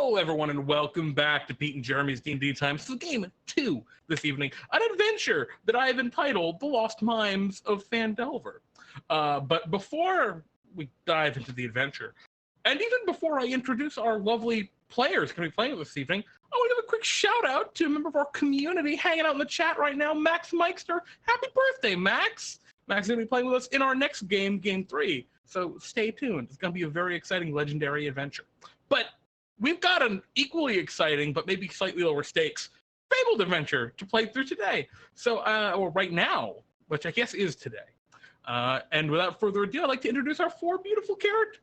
Hello, everyone, and welcome back to Pete and Jeremy's DnDTime. This is game 2 this evening, an adventure that I have entitled The Lost Mimes of Phandelver. But before we dive into the adventure, and even before I introduce our lovely players going to be playing this evening, I want to give a quick shout out to a member of our community hanging out in the chat right now, Max Meister. Happy birthday, Max! Max is going to be playing with us in our next game, Game 3. So stay tuned. It's going to be a very exciting, legendary adventure. But we've got an equally exciting, but maybe slightly lower stakes, Fabled adventure to play through today. So, or right now, which I guess is today. And without further ado, I'd like to introduce our 4 beautiful characters.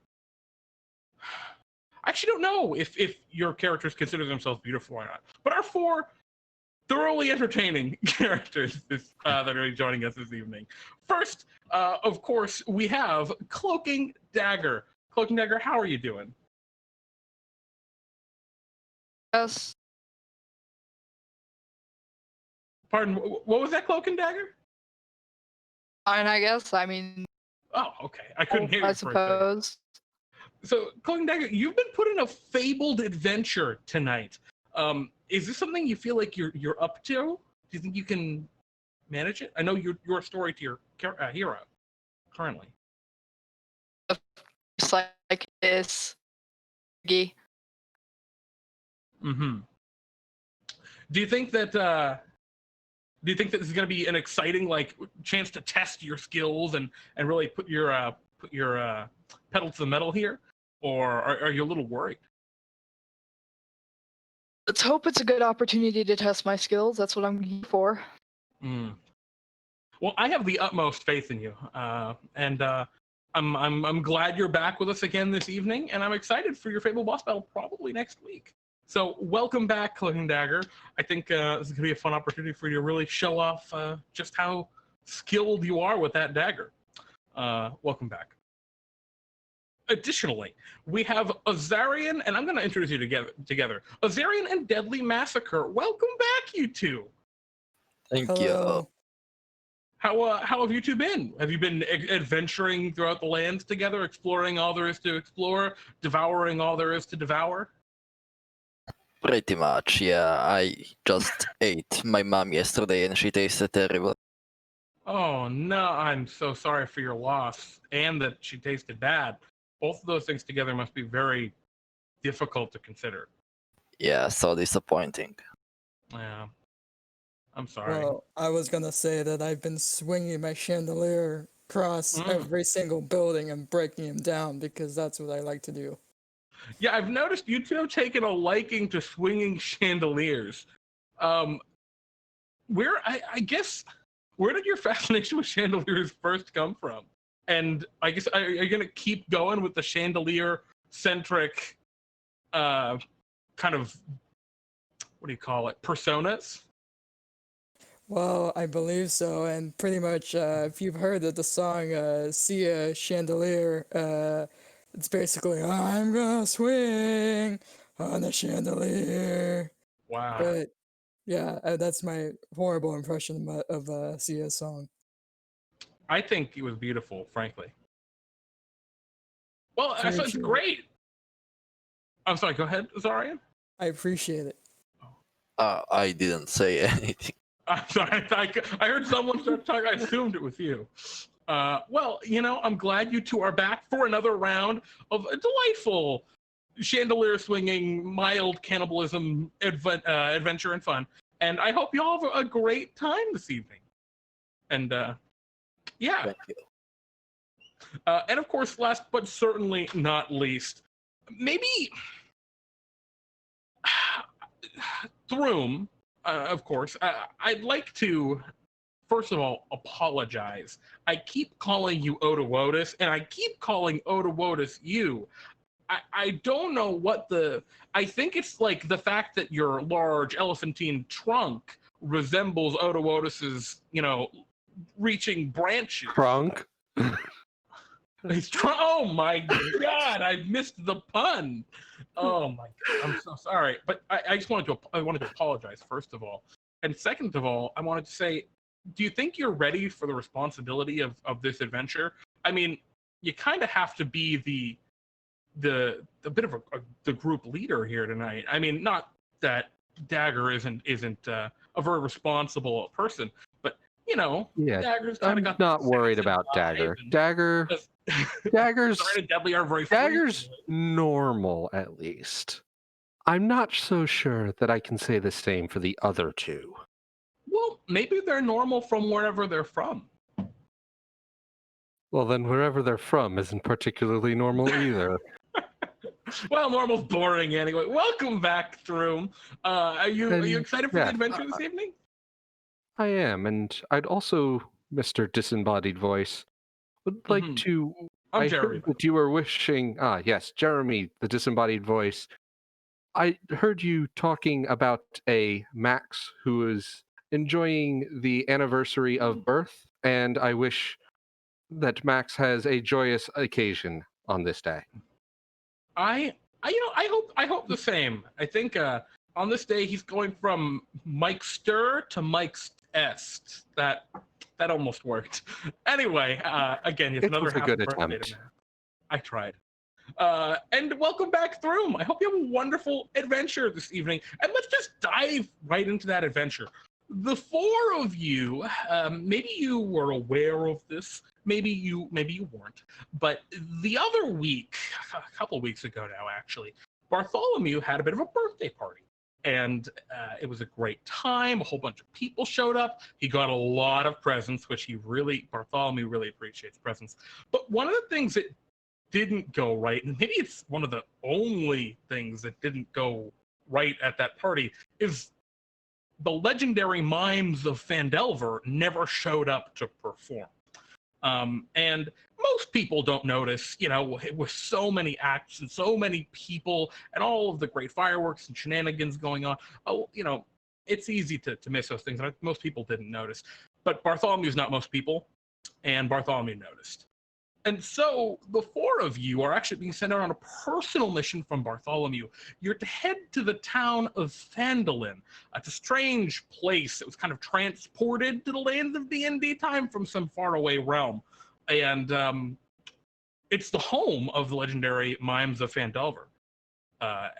I actually don't know if your characters consider themselves beautiful or not, but our 4 thoroughly entertaining characters that are going to be joining us this evening. First, of course, we have Cloaking Dagger. Cloaking Dagger, how are you doing? Yes. Pardon, what was that, Cloaking Dagger? Fine, I guess. I mean, oh, okay. I couldn't hear you I for a suppose. second. So, Cloaking Dagger, you've been put in a fabled adventure tonight. Is this something you feel like you're up to? Do you think you can manage it? I know you're a story to your hero currently. Just like this. Mm-hmm. Do you think that this is going to be an exciting chance to test your skills and really put your pedal to the metal here, or are you a little worried? Let's hope it's a good opportunity to test my skills. That's what I'm here for. Well, I have the utmost faith in you, and I'm glad you're back with us again this evening, and I'm excited for your Fable boss battle probably next week. So welcome back, Cloaking Dagger. I think this is going to be a fun opportunity for you to really show off just how skilled you are with that dagger. Welcome back. Additionally, we have Azarion, and I'm going to introduce you together. Azarion and Deadly Massacre. Welcome back, you two. Thank you. How have you two been? Have you been adventuring throughout the lands together, exploring all there is to explore, devouring all there is to devour? Pretty much, yeah. I just ate my mom yesterday and she tasted terrible. Oh no, I'm so sorry for your loss, and that she tasted bad. Both of those things together must be very difficult to consider. Yeah, so disappointing. Yeah, I'm sorry. Well, I was gonna say that I've been swinging my chandelier across every single building and breaking them down because that's what I like to do. Yeah, I've noticed you two have taken a liking to swinging chandeliers. I guess, where did your fascination with chandeliers first come from? And I guess, are you going to keep going with the chandelier-centric kind of, what do you call it, personas? Well, I believe so, and pretty much, if you've heard of the song See a Chandelier, it's basically, I'm gonna swing on a chandelier. Wow. But, yeah, that's my horrible impression of Sia's song. I think it was beautiful, frankly. Well, that's great. I'm sorry, go ahead, Azarion. I appreciate it. I didn't say anything. I'm sorry, I heard someone start talking. I assumed it was you. Well, I'm glad you two are back for another round of a delightful chandelier swinging, mild cannibalism adventure and fun. And I hope you all have a great time this evening. And yeah. Thank you. And of course, last but certainly not least, maybe Throom, of course. I'd like to, first of all, apologize. I keep calling you Odawotus, and I keep calling Odawotus you. I don't know what I think it's like the fact that your large elephantine trunk resembles Odawotus's, reaching branches. Trunk? Oh my god, I missed the pun. Oh my god, I'm so sorry. But I just wanted to apologize, first of all. And second of all, I wanted to say, do you think you're ready for the responsibility of this adventure? I mean, you kind of have to be a bit of the group leader here tonight. I mean, not that Dagger isn't a very responsible person, but Yeah, Dagger's kind I'm of got not this worried assassin about vibe, Dagger. and Dagger, Dagger's Zarya and Deadly are very Dagger's free. normal, at least. I'm not so sure that I can say the same for the other two. Well, maybe they're normal from wherever they're from. Well, then wherever they're from isn't particularly normal either. Well, normal's boring anyway. Welcome back, Throom. Are you excited for the adventure this evening? I am, and I'd also, Mr. Disembodied Voice, would like to. I'm I Jeremy. heard that you were wishing. Ah, yes, Jeremy, the Disembodied Voice. I heard you talking about a Max who is enjoying the anniversary of birth, and I wish that Max has a joyous occasion on this day. I hope the same. I think on this day he's going from Mike Stir to Mike's Est. That almost worked. Anyway, again, it's another was a happy good birthday attempt. to Matt. I tried. And welcome back, Throom. I hope you have a wonderful adventure this evening. And let's just dive right into that adventure. The four of you, maybe you were aware of this, maybe you weren't, but the other week, a couple of weeks ago now, actually, Bartholomew had a bit of a birthday party. And it was a great time. A whole bunch of people showed up. He got a lot of presents, which Bartholomew really appreciates presents. But one of the things that didn't go right, and maybe it's one of the only things that didn't go right at that party, is the legendary Mimes of Phandelver never showed up to perform. And most people don't notice, with so many acts and so many people and all of the great fireworks and shenanigans going on, it's easy to miss those things. And most people didn't notice. But Bartholomew's not most people, and Bartholomew noticed. And so the four of you are actually being sent out on a personal mission from Bartholomew. You're to head to the town of Phandalin. It's a strange place that was kind of transported to the Lands of DnDTime from some faraway realm. And it's the home of the legendary Mimes of Phandelver.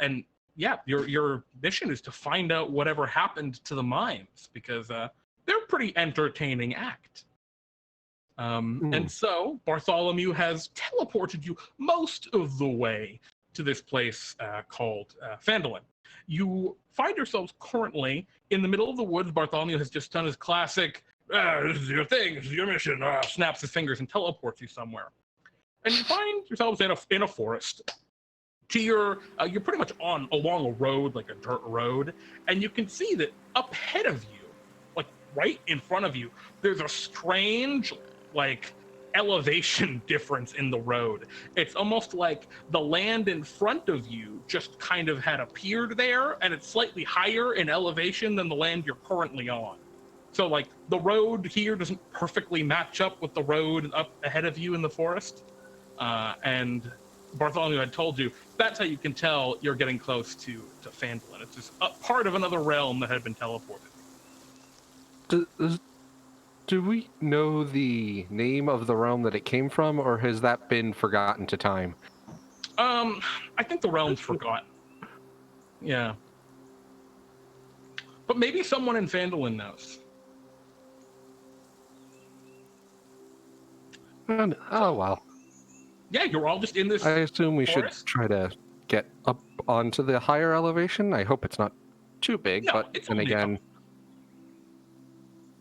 And yeah, your mission is to find out whatever happened to the Mimes, because they're a pretty entertaining act. And so Bartholomew has teleported you most of the way to this place called Phandalin. You find yourselves currently in the middle of the woods. Bartholomew has just done his classic, this is your thing, this is your mission, snaps his fingers and teleports you somewhere. And you find yourselves in a forest. You're pretty much along a road, like a dirt road, and you can see that up ahead of you, like right in front of you, there's a strange elevation difference in the road. It's almost like the land in front of you just kind of had appeared there, and it's slightly higher in elevation than the land you're currently on. So the road here doesn't perfectly match up with the road up ahead of you in the forest. And Bartholomew had told you that's how you can tell you're getting close to Phandalin. It's just a part of another realm that had been teleported. Do we know the name of the realm that it came from, or has that been forgotten to time? I think the realm's forgotten. Yeah. But maybe someone in Phandalin knows. Oh, well. Yeah, you're all just in this I assume we forest? should try to get up onto the higher elevation. I hope it's not too big, No, but it's then only again...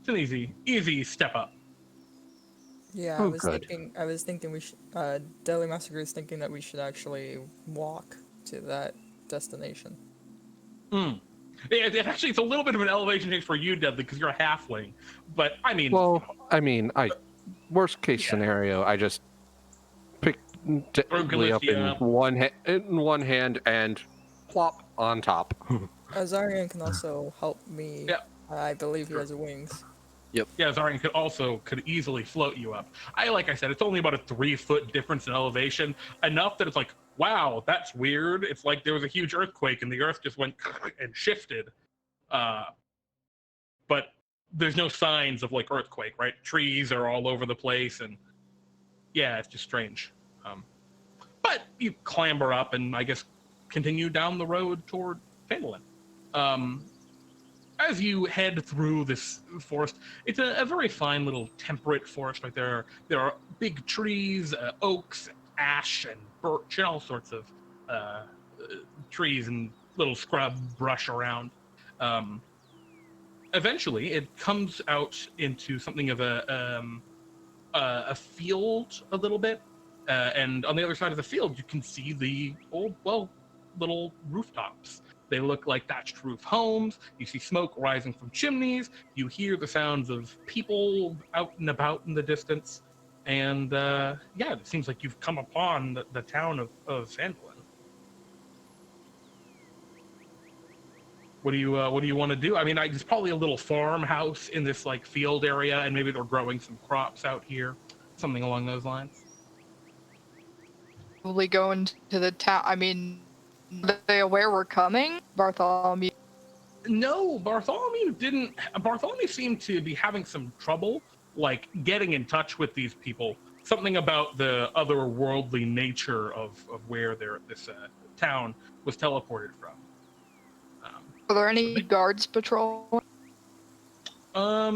It's an easy step up. Yeah, Oh, I was thinking we should, Deadly Massacre is thinking that we should actually walk to that destination. It's a little bit of an elevation change for you, Deadly, because you're a halfling. But, I mean... Well, worst case scenario, I just pick Deadly up in one hand and plop on top. Azarion can also help me. Yeah. I believe he has wings. Yeah, Azarion could easily float you up. Like I said, it's only about a 3-foot difference in elevation, enough that it's like, wow, that's weird. It's like there was a huge earthquake and the earth just went and shifted. But there's no signs of earthquake, right? Trees are all over the place, and yeah, it's just strange. but you clamber up and I guess continue down the road toward Phandalin. As you head through this forest, it's a very fine little temperate forest. Right there are big trees, oaks, ash, and birch, and all sorts of trees and little scrub brush around. Eventually, it comes out into something of a field a little bit, and on the other side of the field, you can see the little rooftops. They look like thatched roof homes. You see smoke rising from chimneys. You hear the sounds of people out and about in the distance. And it seems like you've come upon the town of Phandalin. What do you want to do? I mean, there's probably a little farmhouse in this like field area, and maybe they're growing some crops out here, something along those lines. Probably going to the town. I mean, are they aware we're coming? Bartholomew. No, Bartholomew didn't. Bartholomew seemed to be having some trouble, like getting in touch with these people. Something about the otherworldly nature of where this town was teleported from. Are there any guards patrol? I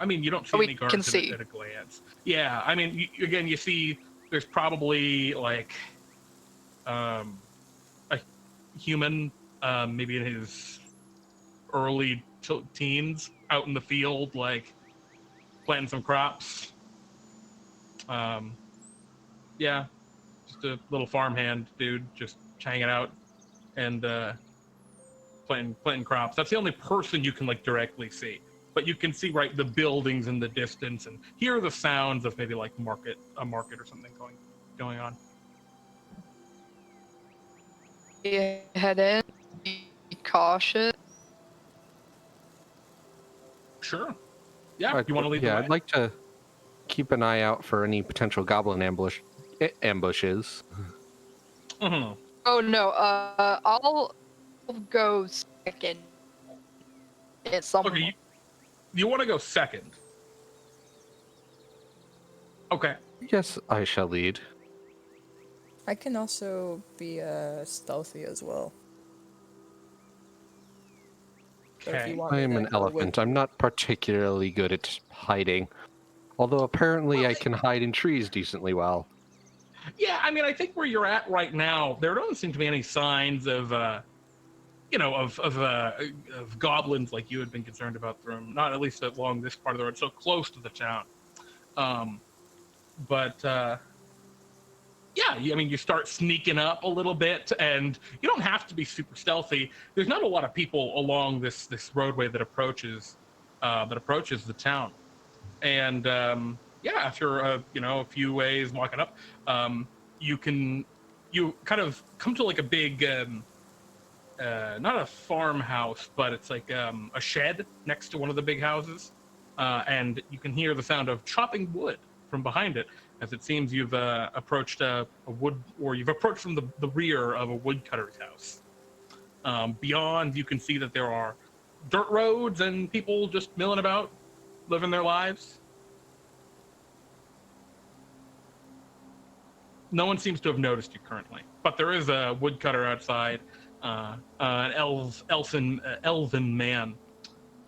mean, you don't see any guards at a glance. Yeah, I mean, you see there's probably like a human, maybe in his early teens, out in the field, like planting some crops. Yeah, just a little farmhand dude, just hanging out and planting crops. That's the only person you can like directly see, but you can see the buildings in the distance and hear the sounds of maybe like a market or something going on. Head in. Be cautious. Sure. Yeah. You want to lead the way? I'd like to keep an eye out for any potential goblin ambushes. Mm-hmm. Oh no. I'll go second. It's someone. Okay. You want to go second? Okay. Yes, I shall lead. I can also be stealthy as well. So if you Okay. want I me am to an go with elephant. you- I'm not particularly good at hiding. Although apparently I can hide in trees decently well. Yeah, I mean, I think where you're at right now, there don't seem to be any signs of, of goblins like you had been concerned about, Throom. Not at least along this part of the road, so close to the town. I mean, you start sneaking up a little bit, and you don't have to be super stealthy. There's not a lot of people along this roadway that approaches the town. And after a few ways walking up, you kind of come to like a big not a farmhouse, but it's like a shed next to one of the big houses, and you can hear the sound of chopping wood from behind it, as it seems you've approached a wood, or you've approached from the rear of a woodcutter's house. Beyond, you can see that there are dirt roads and people just milling about, living their lives. No one seems to have noticed you currently, but there is a woodcutter outside, an elven man,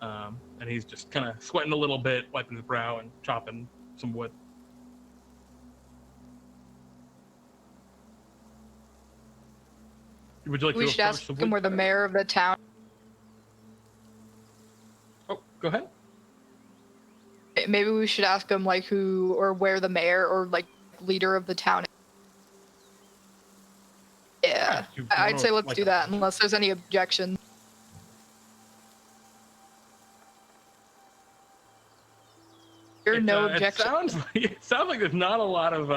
and he's just kind of sweating a little bit, wiping his brow and chopping some wood. Would you like We to should approach ask the him where the woodcutter? mayor of the town. Oh, go ahead. Maybe we should ask him like who or where the mayor or like leader of the town is. Yeah, I'd say let's do that unless there's any objection. No objection. It sounds like there's not a lot of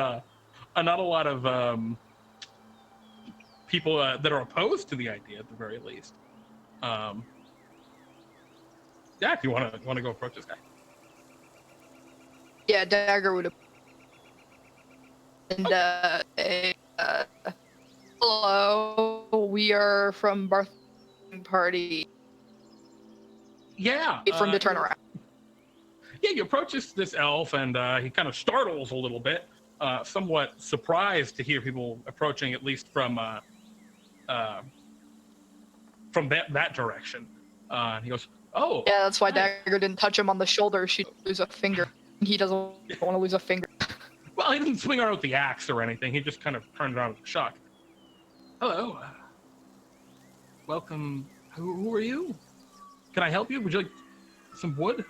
people that are opposed to the idea, at the very least. If you want to go approach this guy. Yeah, Dagger would have. And hello, we are from Bartholomew Party. Yeah. Wait for him to turn around. Yeah, you approach this elf, and he kind of startles a little bit. somewhat surprised to hear people approaching, at least from that direction. And he goes, "Oh, Yeah, that's why hi." Dagger didn't touch him on the shoulder. She'd lose a finger. He doesn't want to lose a finger. Well, he didn't swing her out with the axe or anything. He just kind of turned around with a shock. Hello. Welcome. Who are you? Can I help you? Would you like some wood?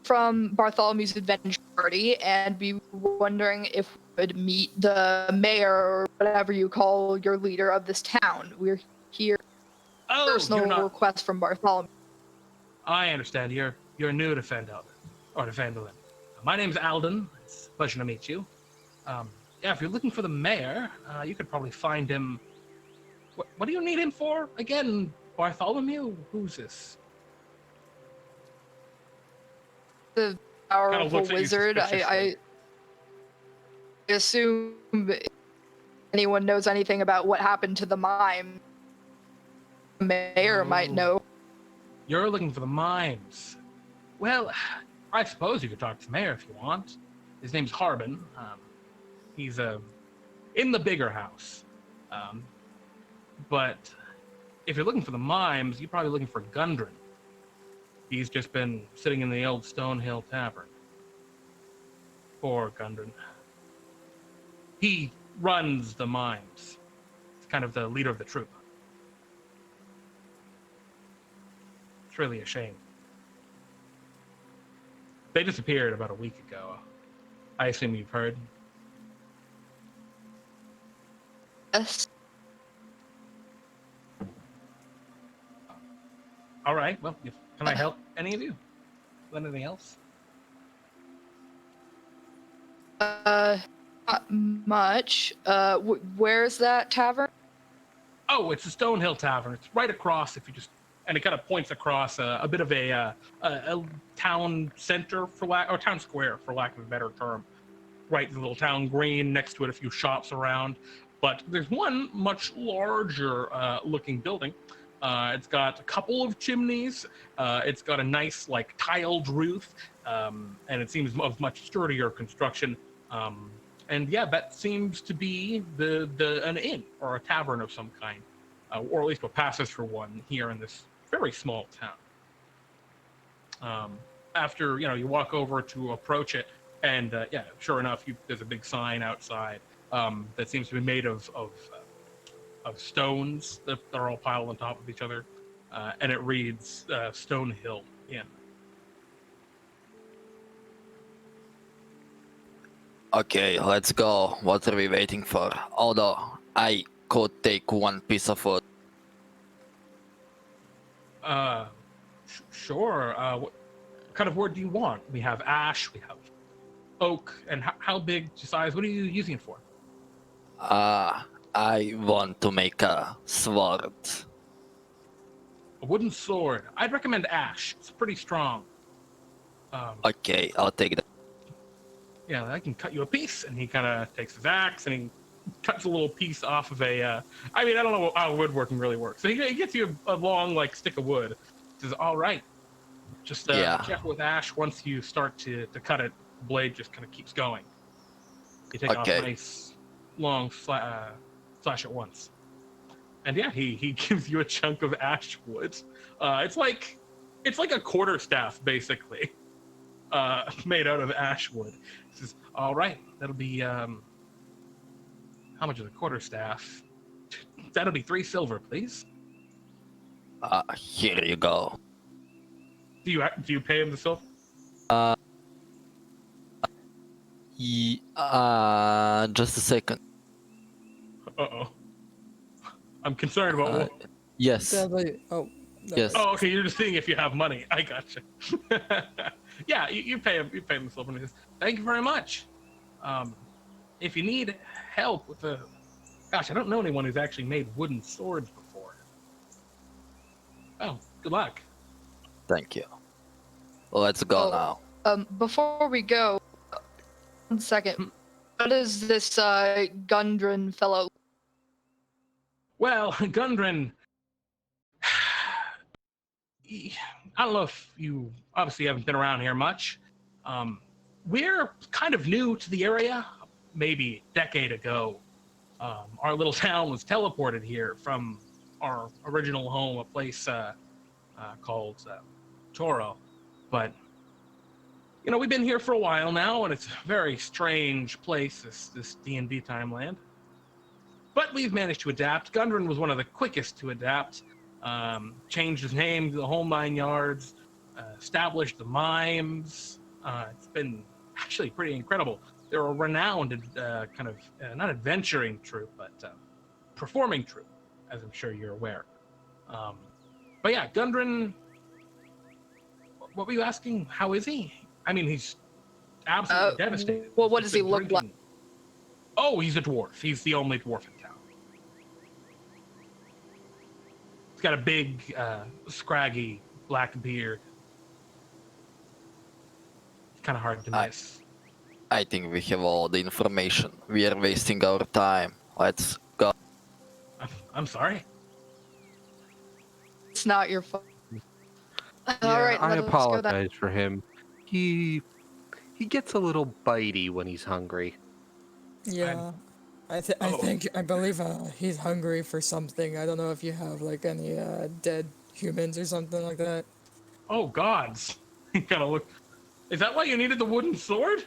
From Bartholomew's adventure party, and be wondering if we could meet the mayor or whatever you call your leader of this town. We're here. Oh, Personal you're not. request from Bartholomew. I understand. You're new to Phandelver, or to Phandalin. My name's Alden. It's a pleasure to meet you. Yeah, if you're looking for the mayor, you could probably find him. What do you need him for again? Bartholomew? Who's this? The powerful looks at you wizard. I suspiciously. assume if anyone knows anything about what happened to the mime, the mayor might Oh. know. You're looking for the Mimes. Well, I suppose you could talk to the mayor if you want. His name's Harbin. He's in the bigger house. But if you're looking for the Mimes, you're probably looking for Gundren. He's just been sitting in the old Stonehill Tavern. Poor Gundren. He runs the Mimes. He's kind of the leader of the troupe. It's really a shame. They disappeared about a week ago. I assume you've heard. Yes. All right. Well, can I help any of you with anything else? Not much. Where's that tavern? Oh, it's the Stonehill Tavern. It's right across. If you just and it kind of points across a bit of a town center or town square for lack of a better term. Right, the little town green next to it, a few shops around. But there's one much larger looking building. It's got a couple of chimneys. It's got a nice like tiled roof, and it seems of much sturdier construction. And yeah, that seems to be an inn or a tavern of some kind, or at least what passes for one here in this very small town. After you walk over to approach it, and yeah, sure enough, there's a big sign outside that seems to be made of stones that are all piled on top of each other, and it reads Stonehill Inn. Okay, let's go. What are we waiting for? Although I could take one piece of wood. Sure. What kind of wood do you want? We have ash, we have oak, and how big size? What are you using it for? I want to make a sword. A wooden sword. I'd recommend ash. It's pretty strong. Okay, I'll take that. Yeah, I can cut you a piece. And he kind of takes his axe and he cuts a little piece off of a. I mean, I don't know how woodworking really works. So he gets you a long like stick of wood. He says, "All right, just be careful with ash. Once you start to cut it, the blade just kind of keeps going. You take off a nice long slash at once." And yeah, he gives you a chunk of ash wood. It's like a quarterstaff basically, made out of ash wood. He says, "All right, that'll be how much is a quarterstaff? That'll be 3 silver, please." Here you go. Do you pay him the silver? Just a second. Uh-oh. I'm concerned about what... Yes. Sadly, oh. No. Yes. Oh, okay, you're just seeing if you have money. I gotcha. Yeah, you pay him the silver, and he says, "Thank you very much. If you need help with the... Gosh, I don't know anyone who's actually made wooden swords before. Oh, good luck." Thank you. Let's go now. Before we go, 1 second. What is this Gundren fellow? Well, Gundren... I don't know if you obviously haven't been around here much, We're kind of new to the area. Maybe a decade ago, our little town was teleported here from our original home, a place called Toro. But we've been here for a while now, and it's a very strange place, this DnDTime land. But we've managed to adapt. Gundren was one of the quickest to adapt. Changed his name to the whole 9 yards. Established the Mimes. It's been actually pretty incredible. They're a renowned kind of not adventuring troupe, but performing troupe, as I'm sure you're aware. But yeah, Gundren. What were you asking? How is he? I mean, he's absolutely devastated. Well, what does he look like? Oh, he's a dwarf. He's the only dwarf in town. He's got a big, scraggy black beard. It's kind of hard to miss. I think we have all the information. We are wasting our time. Let's go. I'm sorry. It's not your fault. Yeah, All right, I let us go then. apologize for him. He gets a little bitey when he's hungry. Yeah. I believe he's hungry for something. I don't know if you have like any dead humans or something like that. Oh gods. He kind of look. Is that why you needed the wooden sword?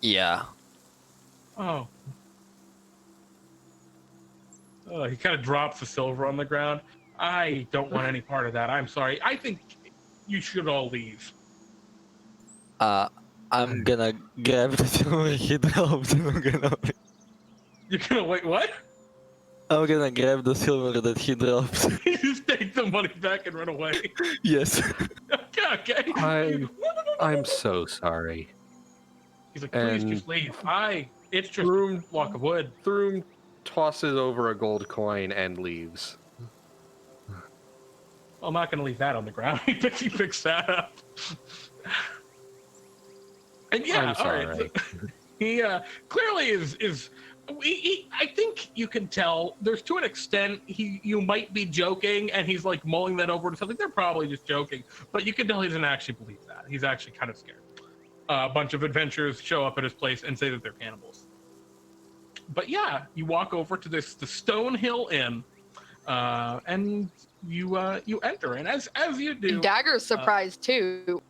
Yeah. Oh. Oh, he kind of drops the silver on the ground. I don't want any part of that. I'm sorry. I think you should all leave. I'm gonna grab the silver he dropped and You're gonna wait, what? I'm gonna grab the silver that he dropped. You just take the money back and run away. Yes. Okay. I'm so sorry. He's like, please And just leave. It's just Throom- a block of wood. Throom tosses over a gold coin and leaves. I'm not gonna leave that on the ground. He picks that up. And yeah, I'm sorry. all right. So, he clearly is. I think you can tell. There's to an extent you might be joking, and he's like mulling that over to something. They're probably just joking, but you can tell he doesn't actually believe that. He's actually kind of scared. A bunch of adventurers show up at his place and say that they're cannibals. But yeah, you walk over to the Stone Hill Inn, and you enter, and as you do, Dagger's surprised too.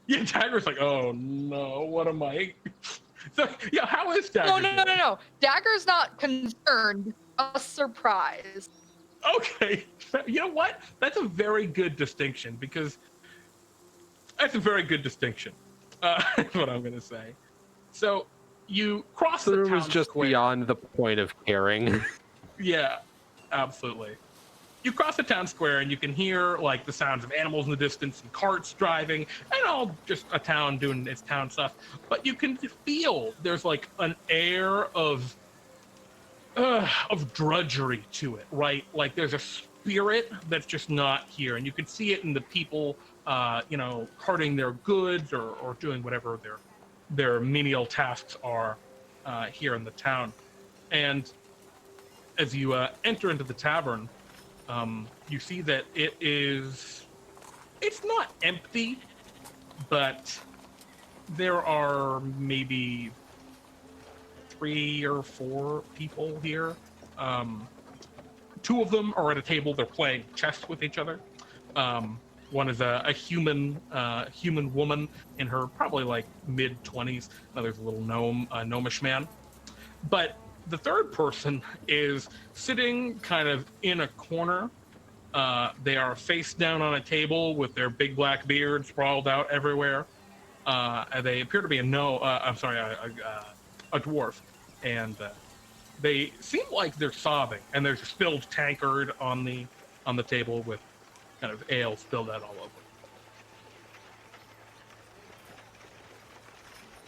Yeah, Dagger's like, oh no, what am I? So yeah, how is Dagger? No. Dagger's not concerned, just surprised. Okay, you know what? That's a very good distinction because that's a very good distinction. That's what I'm gonna say. So you cross the Throom town is just square. beyond the point of caring. Yeah, absolutely. You cross the town square and you can hear like the sounds of animals in the distance and carts driving and all just a town doing its town stuff. But you can feel there's like an air of drudgery to it, right? Like there's a spirit that's just not here, and you can see it in the people, carting their goods or doing whatever their menial tasks are here in the town. And as you enter into the tavern, you see that it's not empty, but there are maybe 3 or 4 people here. 2 of them are at a table. They're playing chess with each other. One is a human woman in her probably like mid-20s. Another's a little gnomish man. But the third person is sitting kind of in a corner. They are face down on a table with their big black beard sprawled out everywhere. And they appear to be a dwarf. And they seem like they're sobbing. And there's a spilled tankard on the table with kind of ale spilled out all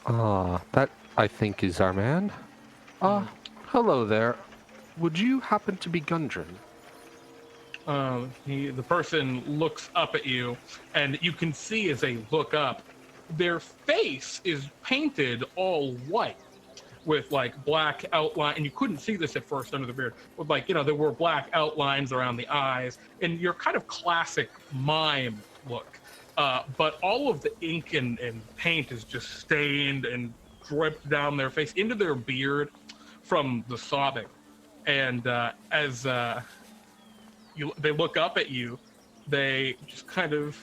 over. That I think is our man. Hello there. Would you happen to be Gundren? The person looks up at you, and you can see as they look up, their face is painted all white with like black outline, and you couldn't see this at first under the beard, with like, there were black outlines around the eyes, and your kind of classic mime look. but all of the ink and paint is just stained and dripped down their face into their beard from the sobbing. And as they look up at you, they just kind of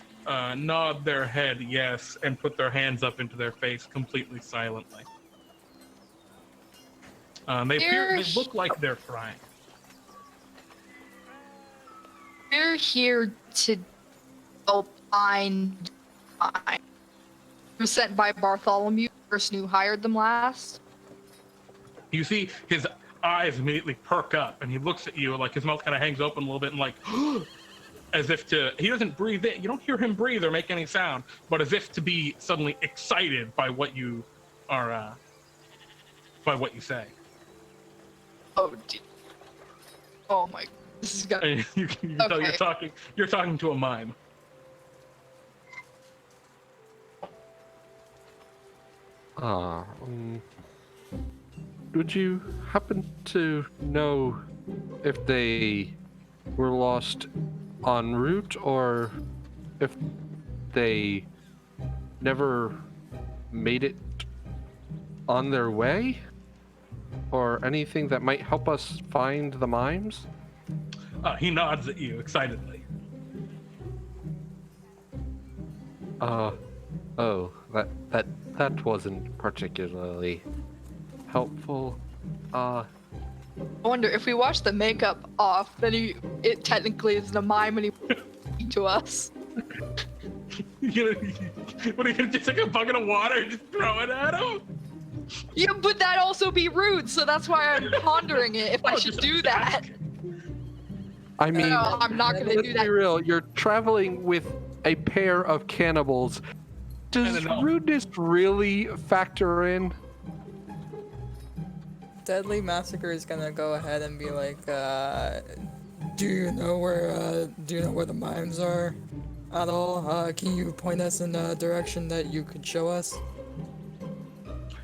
nod their head yes and put their hands up into their face completely silently. They look like they're crying. We're here to help find mine. We're sent by Bartholomew, the person who hired them last. You see his eyes immediately perk up, and he looks at you like his mouth kind of hangs open a little bit, and like, as if to, he doesn't breathe in. You don't hear him breathe or make any sound, but as if to be suddenly excited by what you are, by what you say. Oh, dear. Oh my, this is gonna. And you can tell you're talking to a mime. Would you happen to know if they were lost en route or if they never made it on their way? Or anything that might help us find the mimes? He nods at you excitedly. Oh, that wasn't particularly helpful. I wonder if we wash the makeup off, then it technically isn't a mime anymore to us. What are you gonna just take a bucket of water and just throw it at him? Yeah, but that'd also be rude, so that's why I'm pondering it, if I should do that. I mean, No, I'm not gonna let's do be that. real, you're traveling with a pair of cannibals. Does rudeness really factor in? Deadly Massacre is gonna go ahead and be like, do you know where the mimes are at all? Can you point us in a direction that you could show us?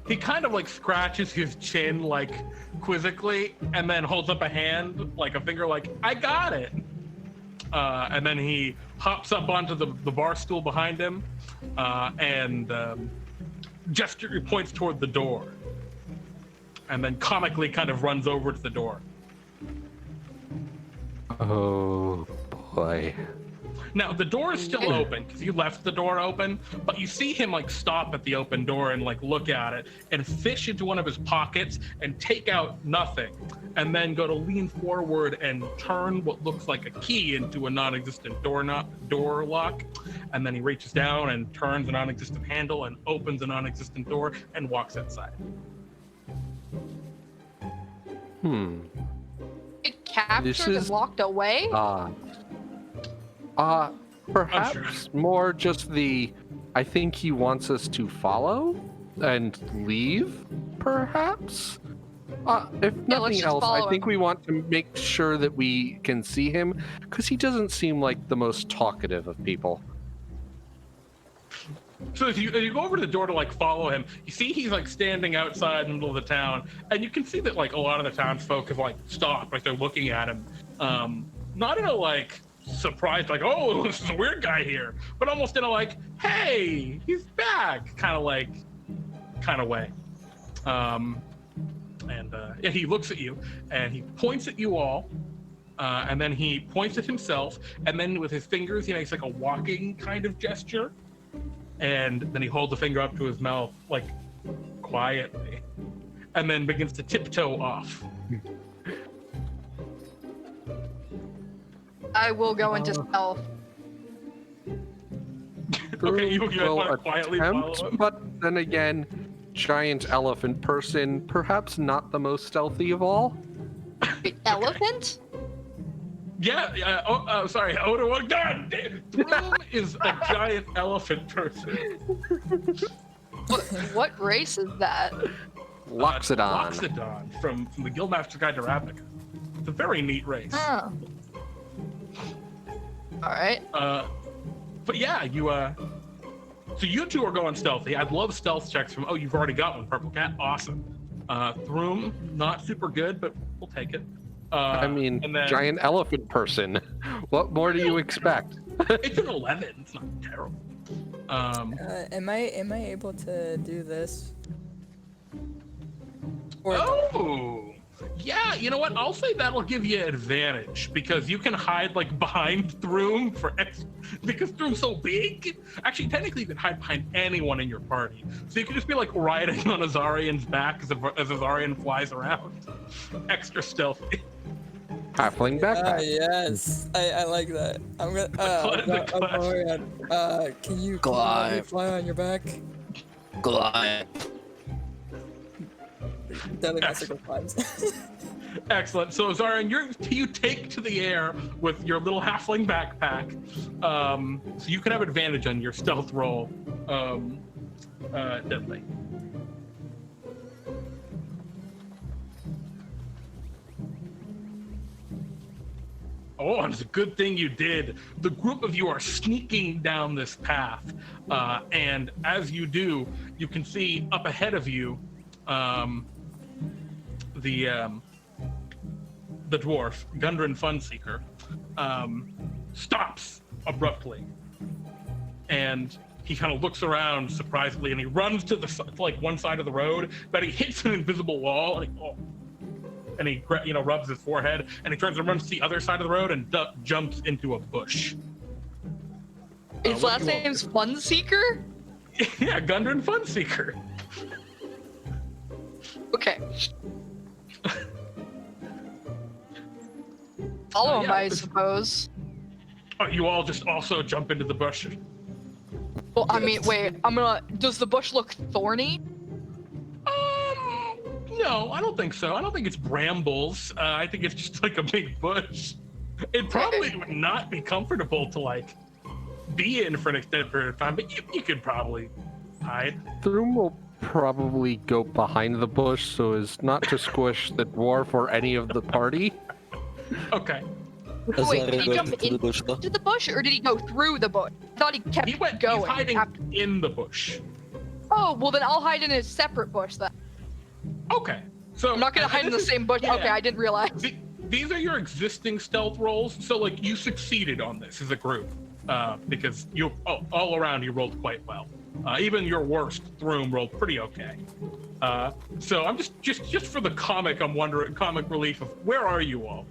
He kind of like scratches his chin like quizzically and then holds up a hand, like a finger, like, I got it. And then he hops up onto the bar stool behind him and points toward the door. And then comically kind of runs over to the door. Oh boy. Now, the door is still open because you left the door open, but you see him like stop at the open door and like look at it and fish into one of his pockets and take out nothing, and then go to lean forward and turn what looks like a key into a non-existent door lock, and then he reaches down and turns a non-existent handle and opens a non-existent door and walks outside. It captured and locked away? Perhaps more just I think he wants us to follow and leave, perhaps? If nothing else, I think we want to make sure that we can see him, because he doesn't seem like the most talkative of people. So as you go over to the door to like follow him, you see he's like standing outside in the middle of the town, and you can see that like a lot of the townsfolk have like stopped, like they're looking at him, not in a like surprised, like, oh, this is a weird guy here, but almost in a like, hey, he's back kind of way. Yeah, he looks at you and he points at you all, and then he points at himself, and then with his fingers he makes like a walking kind of gesture, and then he holds a finger up to his mouth like quietly, and then begins to tiptoe off. I will go into stealth. Okay, you guys will want to quietly follow attempt, him? but then again, giant elephant person, perhaps not the most stealthy of all. Elephant? Yeah, sorry, Odo, oh, God, Throom is a giant elephant person. What race is that? Loxodon. Loxodon from the Guildmaster's Guide to Ravnica. It's a very neat race. Oh. Alright. But yeah, so you two are going stealthy. I'd love stealth checks from, oh, you've already got one, Purple Cat, awesome. Throom, not super good, but we'll take it. I mean, and then, giant elephant person. What more do you expect? It's an 11, it's not terrible. Am I able to do this? Or Oh, yeah. You know what? I'll say that'll give you advantage because you can hide like behind Throom because Throom's so big. Actually, technically, you can hide behind anyone in your party. So you can just be like riding on Azarion's back as Azarion flies around, extra stealthy. Halfling backpack. yes, I like that. I'm gonna. Can you let me fly on your back? Glide. Deadly Massacre vibes. Excellent. So Azarion, you take to the air with your little halfling backpack. So you can have advantage on your stealth roll. Deadly. Oh, and it's a good thing you did. The group of you are sneaking down this path, and as you do, you can see up ahead of you the dwarf, Gundren Funseeker, stops abruptly, and he kind of looks around surprisingly, and he runs to like one side of the road, but he hits an invisible wall, and he rubs his forehead, and he turns and runs to the other side of the road and jumps into a bush. His last name's Funseeker? Yeah, Gundren Funseeker. Okay. Follow him, I suppose. You all just also jump into the bush. Well, I mean, wait, does the bush look thorny? No, I don't think so. I don't think it's brambles. I think it's just like a big bush. It probably would not be comfortable to like be in for an extended period of time, but you could probably hide. Throom will probably go behind the bush so as not to squish the dwarf or any of the party. Okay. Wait, did he jump into the bush or did he go through the bush? I thought he kept going. He's hiding in the bush. Oh, well then I'll hide in a separate bush then. Okay. So I'm not gonna hide in the same bush. Yeah. Okay, I didn't realize. These are your existing stealth rolls. So like you succeeded on this as a group because you all around you rolled quite well. Even your worst Throom rolled pretty okay. So I'm just for the comic relief of where are you all?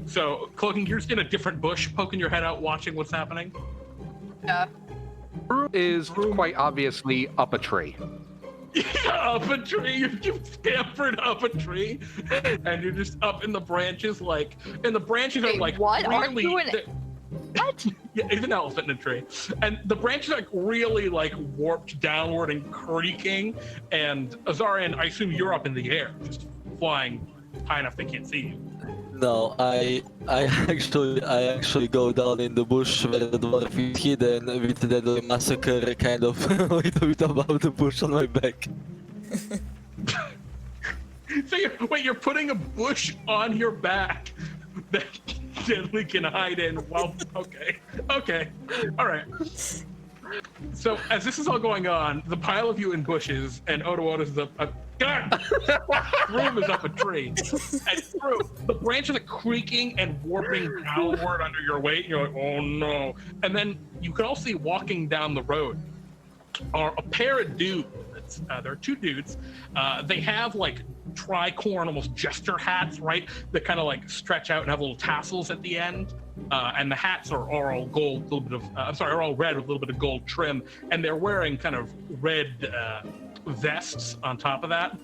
So Cloaking, you're just in a different bush, poking your head out, watching what's happening. Yeah. Throom is quite obviously up a tree. Up a tree, you've scampered up a tree, and you're just up in the branches, and the branches are like what? Really, aren't you what? Yeah, it's an elephant in a tree, and the branches are really like warped downward and creaking. And Azarion, I assume you're up in the air, just flying high enough they can't see you. No, I actually go down in the bush where the dwarf is hidden with the massacre kind of a little bit above the bush on my back. So you're putting a bush on your back that Deadly can hide in. Well, okay, all right. So as this is all going on, the pile of you in bushes and Odo's is up. Throom is up a tree, and Throom, the branches are creaking and warping downward under your weight. And you're like, oh no! And then you can all see walking down the road are a pair of dudes. There are two dudes. They have like tricorn, almost jester hats, right? That kind of like stretch out and have little tassels at the end. And the hats are all gold, are all red with a little bit of gold trim. And they're wearing kind of red vests on top of that.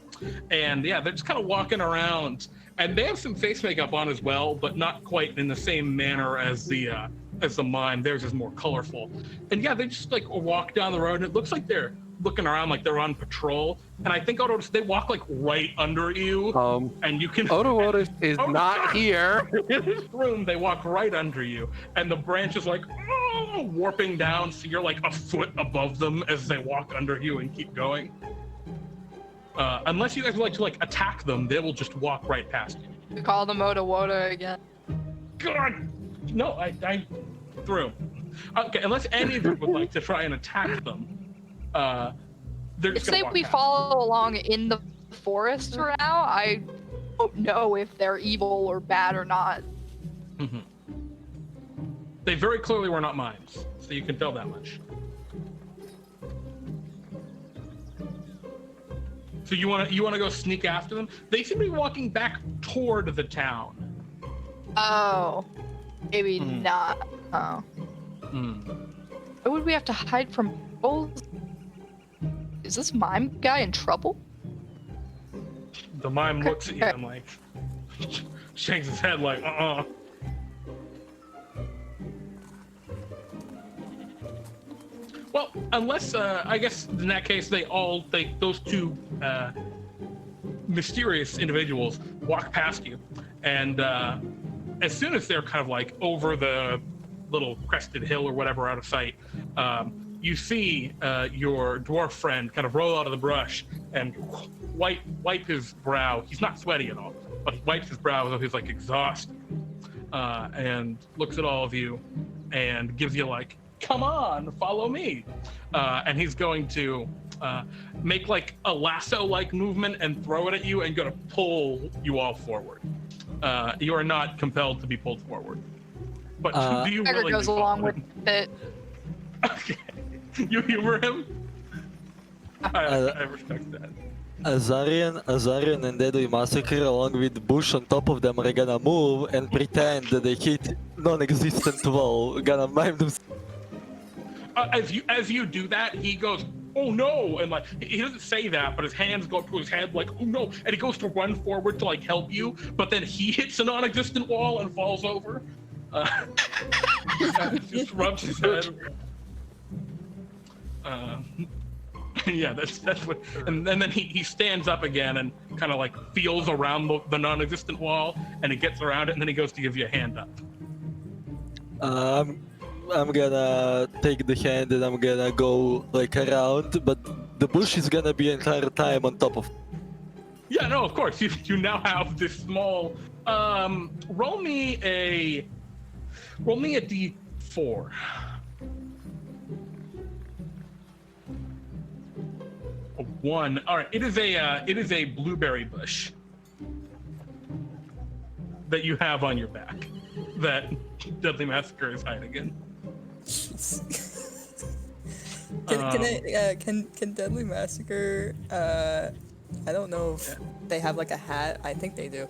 And yeah, they're just kind of walking around. And they have some face makeup on as well, but not quite in the same manner as the mime. Theirs is more colorful. And yeah, they just like walk down the road, and it looks like they're looking around like they're on patrol. And I think they walk like right under you. And you can Odo is not here. In this room, they walk right under you, and the branch is like warping down, so you're like a foot above them as they walk under you and keep going. Unless you guys would like to like attack them, they will just walk right past you. We call them Odo again. God, no, I threw. Okay, unless any of you would like to try and attack them, they're just gonna walk we past. follow along in the forest for now. I don't know if they're evil or bad or not. Mm-hmm. They very clearly were not mimes, so you can tell that much. So you wanna go sneak after them? They seem to be walking back toward the town. Oh, maybe not. Oh. Why would we have to hide from bulls? Is this mime guy in trouble? The mime looks at you and like shakes his head like, Well, unless I guess in that case those two mysterious individuals walk past you, and as soon as they're kind of like over the little crested hill or whatever out of sight, you see your dwarf friend kind of roll out of the brush and wipe his brow. He's not sweaty at all, but he wipes his brow as though he's like exhausted, and looks at all of you and gives you like, come on, follow me. And he's going to make like a lasso-like movement and throw it at you and going to pull you all forward. You are not compelled to be pulled forward. But do you Dagger really goes along with it. Okay. You humor him? I respect that. Azarion and Deadly Massacre, along with Bush on top of them, are gonna move and pretend that they hit non-existent wall. Gonna mime them. As you do that, he goes, oh no, and like he doesn't say that, but his hands go up to his head like, oh no, and he goes to run forward to like help you, but then he hits a non-existent wall and falls over. Just rubs his head. Yeah, that's what. And then he stands up again and kind of like feels around the non-existent wall, and he gets around it, and then he goes to give you a hand up. I'm gonna take the hand and I'm gonna go like around, but the bush is gonna be entire time on top of. Yeah, no, of course. You now have this small. Roll me a D4. A 1. All right. It is a blueberry bush that you have on your back that Deadly Massacre is hiding in. Can Deadly Massacre? I don't know if they have like a hat. I think they do.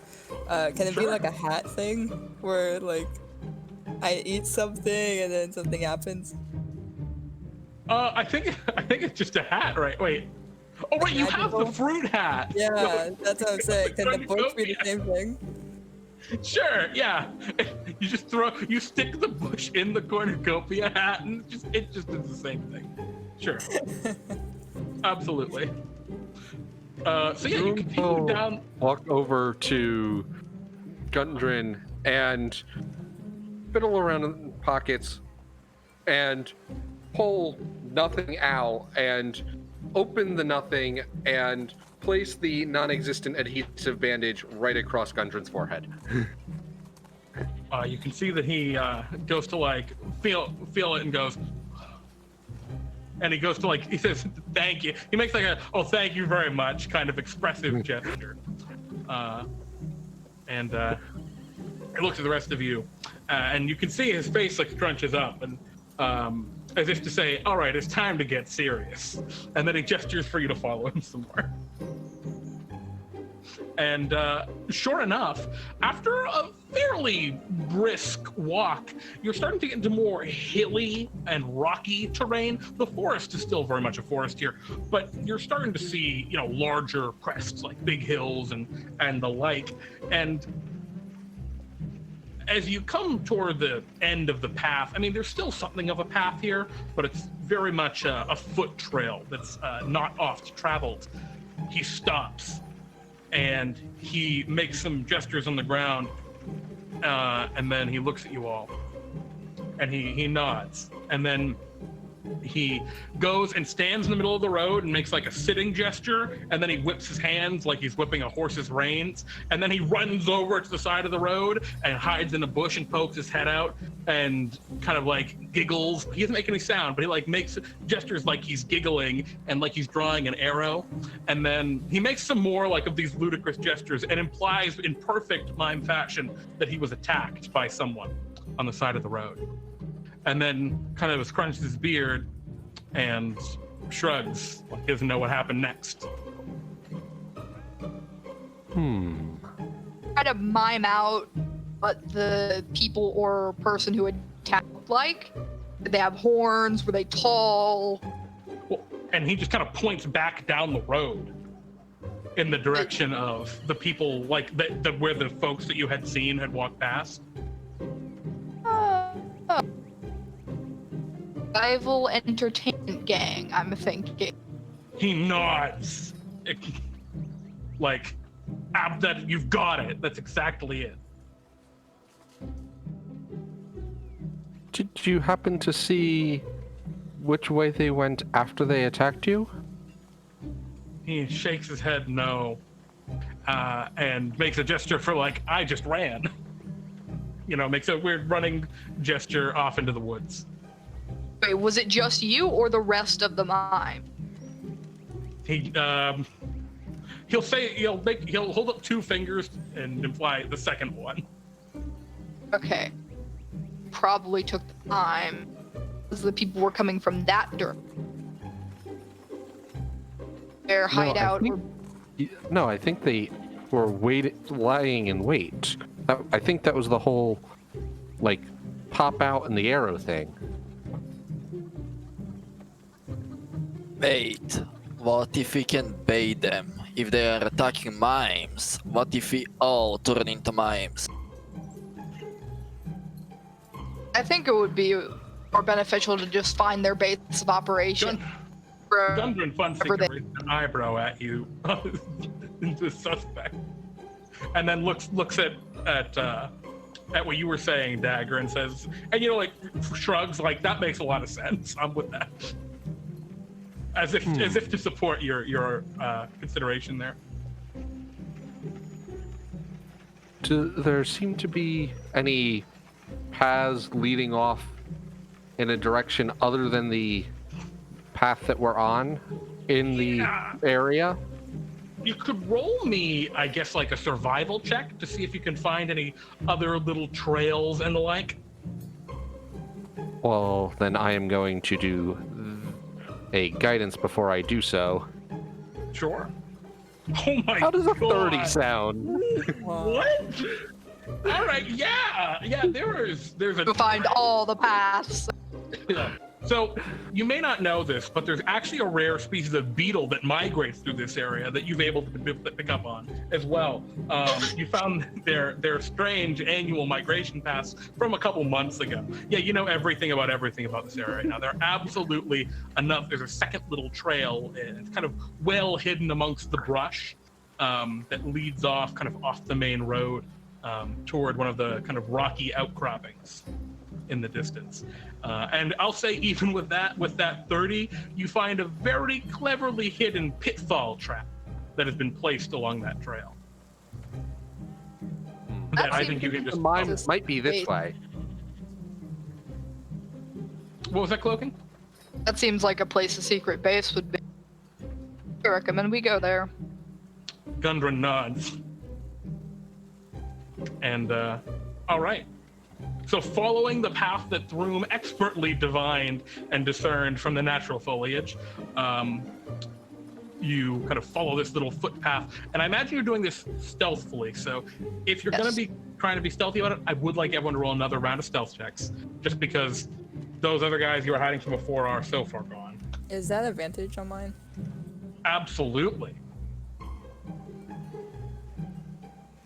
Can it be like a hat thing where like I eat something and then something happens? I think it's just a hat, right? Wait. Oh wait, you have the fruit hat. Yeah, that's what I'm saying. Can the bush be the same thing? Sure, yeah. You stick the bush in the cornucopia hat, and it just is the same thing. Sure. Absolutely. So yeah, you continue down. Walk over to Gundren and fiddle around in pockets and pull nothing out and open the nothing and place the non-existent adhesive bandage right across Gundren's forehead. You can see that he goes to like feel it and goes, and he goes to like, he says thank you. He makes like a thank you very much kind of expressive gesture, and he looks at the rest of you, and you can see his face like crunches up and as if to say, all right, it's time to get serious, and then he gestures for you to follow him some more. And sure enough, after a fairly brisk walk, you're starting to get into more hilly and rocky terrain. The forest is still very much a forest here, but you're starting to see, larger crests like big hills and the like. And as you come toward the end of the path, I mean, there's still something of a path here, but it's very much a foot trail that's not oft traveled. He stops. And he makes some gestures on the ground, and then he looks at you all, and he nods, and then he goes and stands in the middle of the road and makes like a sitting gesture, and then he whips his hands like he's whipping a horse's reins, and then he runs over to the side of the road and hides in a bush and pokes his head out and kind of like giggles. He doesn't make any sound, but he like makes gestures like he's giggling and like he's drawing an arrow, and then he makes some more like of these ludicrous gestures and implies in perfect mime fashion that he was attacked by someone on the side of the road. And then kind of scrunches his beard and shrugs, like he doesn't know what happened next. Try to mime out what the people or person who attacked looked like. Did they have horns? Were they tall? Well, and he just kind of points back down the road in the direction of the people, like where the folks that you had seen had walked past. Rival entertainment gang, I'm thinking. He nods. Like, that you've got it. That's exactly it. Did you happen to see which way they went after they attacked you? He shakes his head no, and makes a gesture for like, I just ran. Makes a weird running gesture off into the woods. Wait, was it just you or the rest of the mime? He'll hold up 2 fingers and imply the second one. Okay. Probably took the time because the people were coming from that direction. Their hideout. I think they were lying in wait. I think that was the whole, like, pop out and the arrow thing. Wait, what if we can bait them? If they are attacking mimes, what if we all turn into mimes? I think it would be more beneficial to just find their base of operation. Gundren Funseeker raised an eyebrow at you, the suspect, and then looks at what you were saying, Dagger, and says, and shrugs, like, that makes a lot of sense. I'm with that. As if to support your consideration there. Do there seem to be any paths leading off in a direction other than the path that we're on in the area? You could roll me, I guess, like a survival check to see if you can find any other little trails and the like. Well, then I am going to do a guidance before I do so. Sure. Oh my god. How does a 30 sound? What? All right, yeah, there's a To find all the paths. Yeah. So you may not know this, but there's actually a rare species of beetle that migrates through this area that you've able to pick up on as well. You found their strange annual migration paths from a couple months ago. Yeah, you know everything about this area right now. They're absolutely enough. There's a second little trail. It's kind of well hidden amongst the brush that leads off the main road toward one of the kind of rocky outcroppings in the distance. And I'll say even with that 30, you find a very cleverly hidden pitfall trap that has been placed along that trail. That I think you can just... Mine might be this way. What was that, Cloaking? That seems like a place a secret base would be. I recommend we go there. Gundren nods. And, all right. So following the path that Throom expertly divined and discerned from the natural foliage, you kind of follow this little footpath. And I imagine you're doing this stealthfully. So if you're going to be trying to be stealthy about it, I would like everyone to roll another round of stealth checks, just because those other guys you were hiding from before are so far gone. Is that advantage on mine? Absolutely.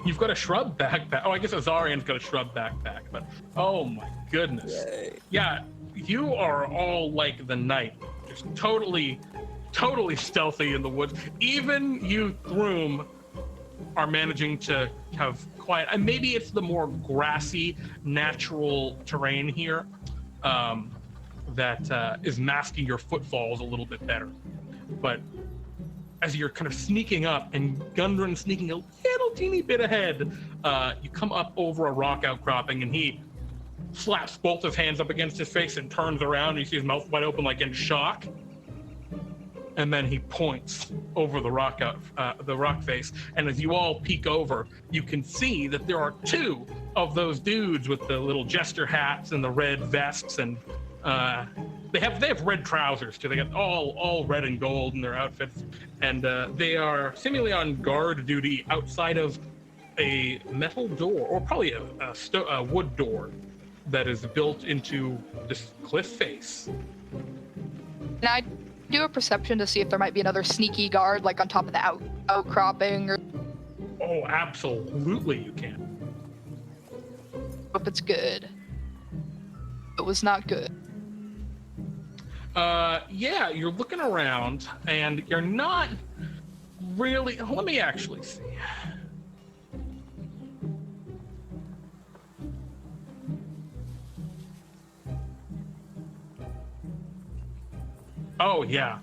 You've got a shrub backpack. Oh, I guess Azarion's got a shrub backpack, but oh my goodness. Yay. Yeah, you are all like the knight, just totally stealthy in the woods. Even you, Throom, are managing to have quiet. And maybe it's the more grassy, natural terrain here that is masking your footfalls a little bit better. But as you're kind of sneaking up and Gundren sneaking a little teeny bit ahead, you come up over a rock outcropping and he slaps both his hands up against his face and turns around and you see his mouth wide open like in shock. And then he points over the rock face. And as you all peek over, you can see that there are 2 of those dudes with the little jester hats and the red vests and They have red trousers too. They got all red and gold in their outfits, and they are seemingly on guard duty outside of a metal door, or probably a wood door that is built into this cliff face. Can I do a perception to see if there might be another sneaky guard, like on top of the outcropping? Or Oh, absolutely, you can. hope it's good. It was not good. Yeah, you're looking around, and you're not really. Let me actually see. Oh, yeah.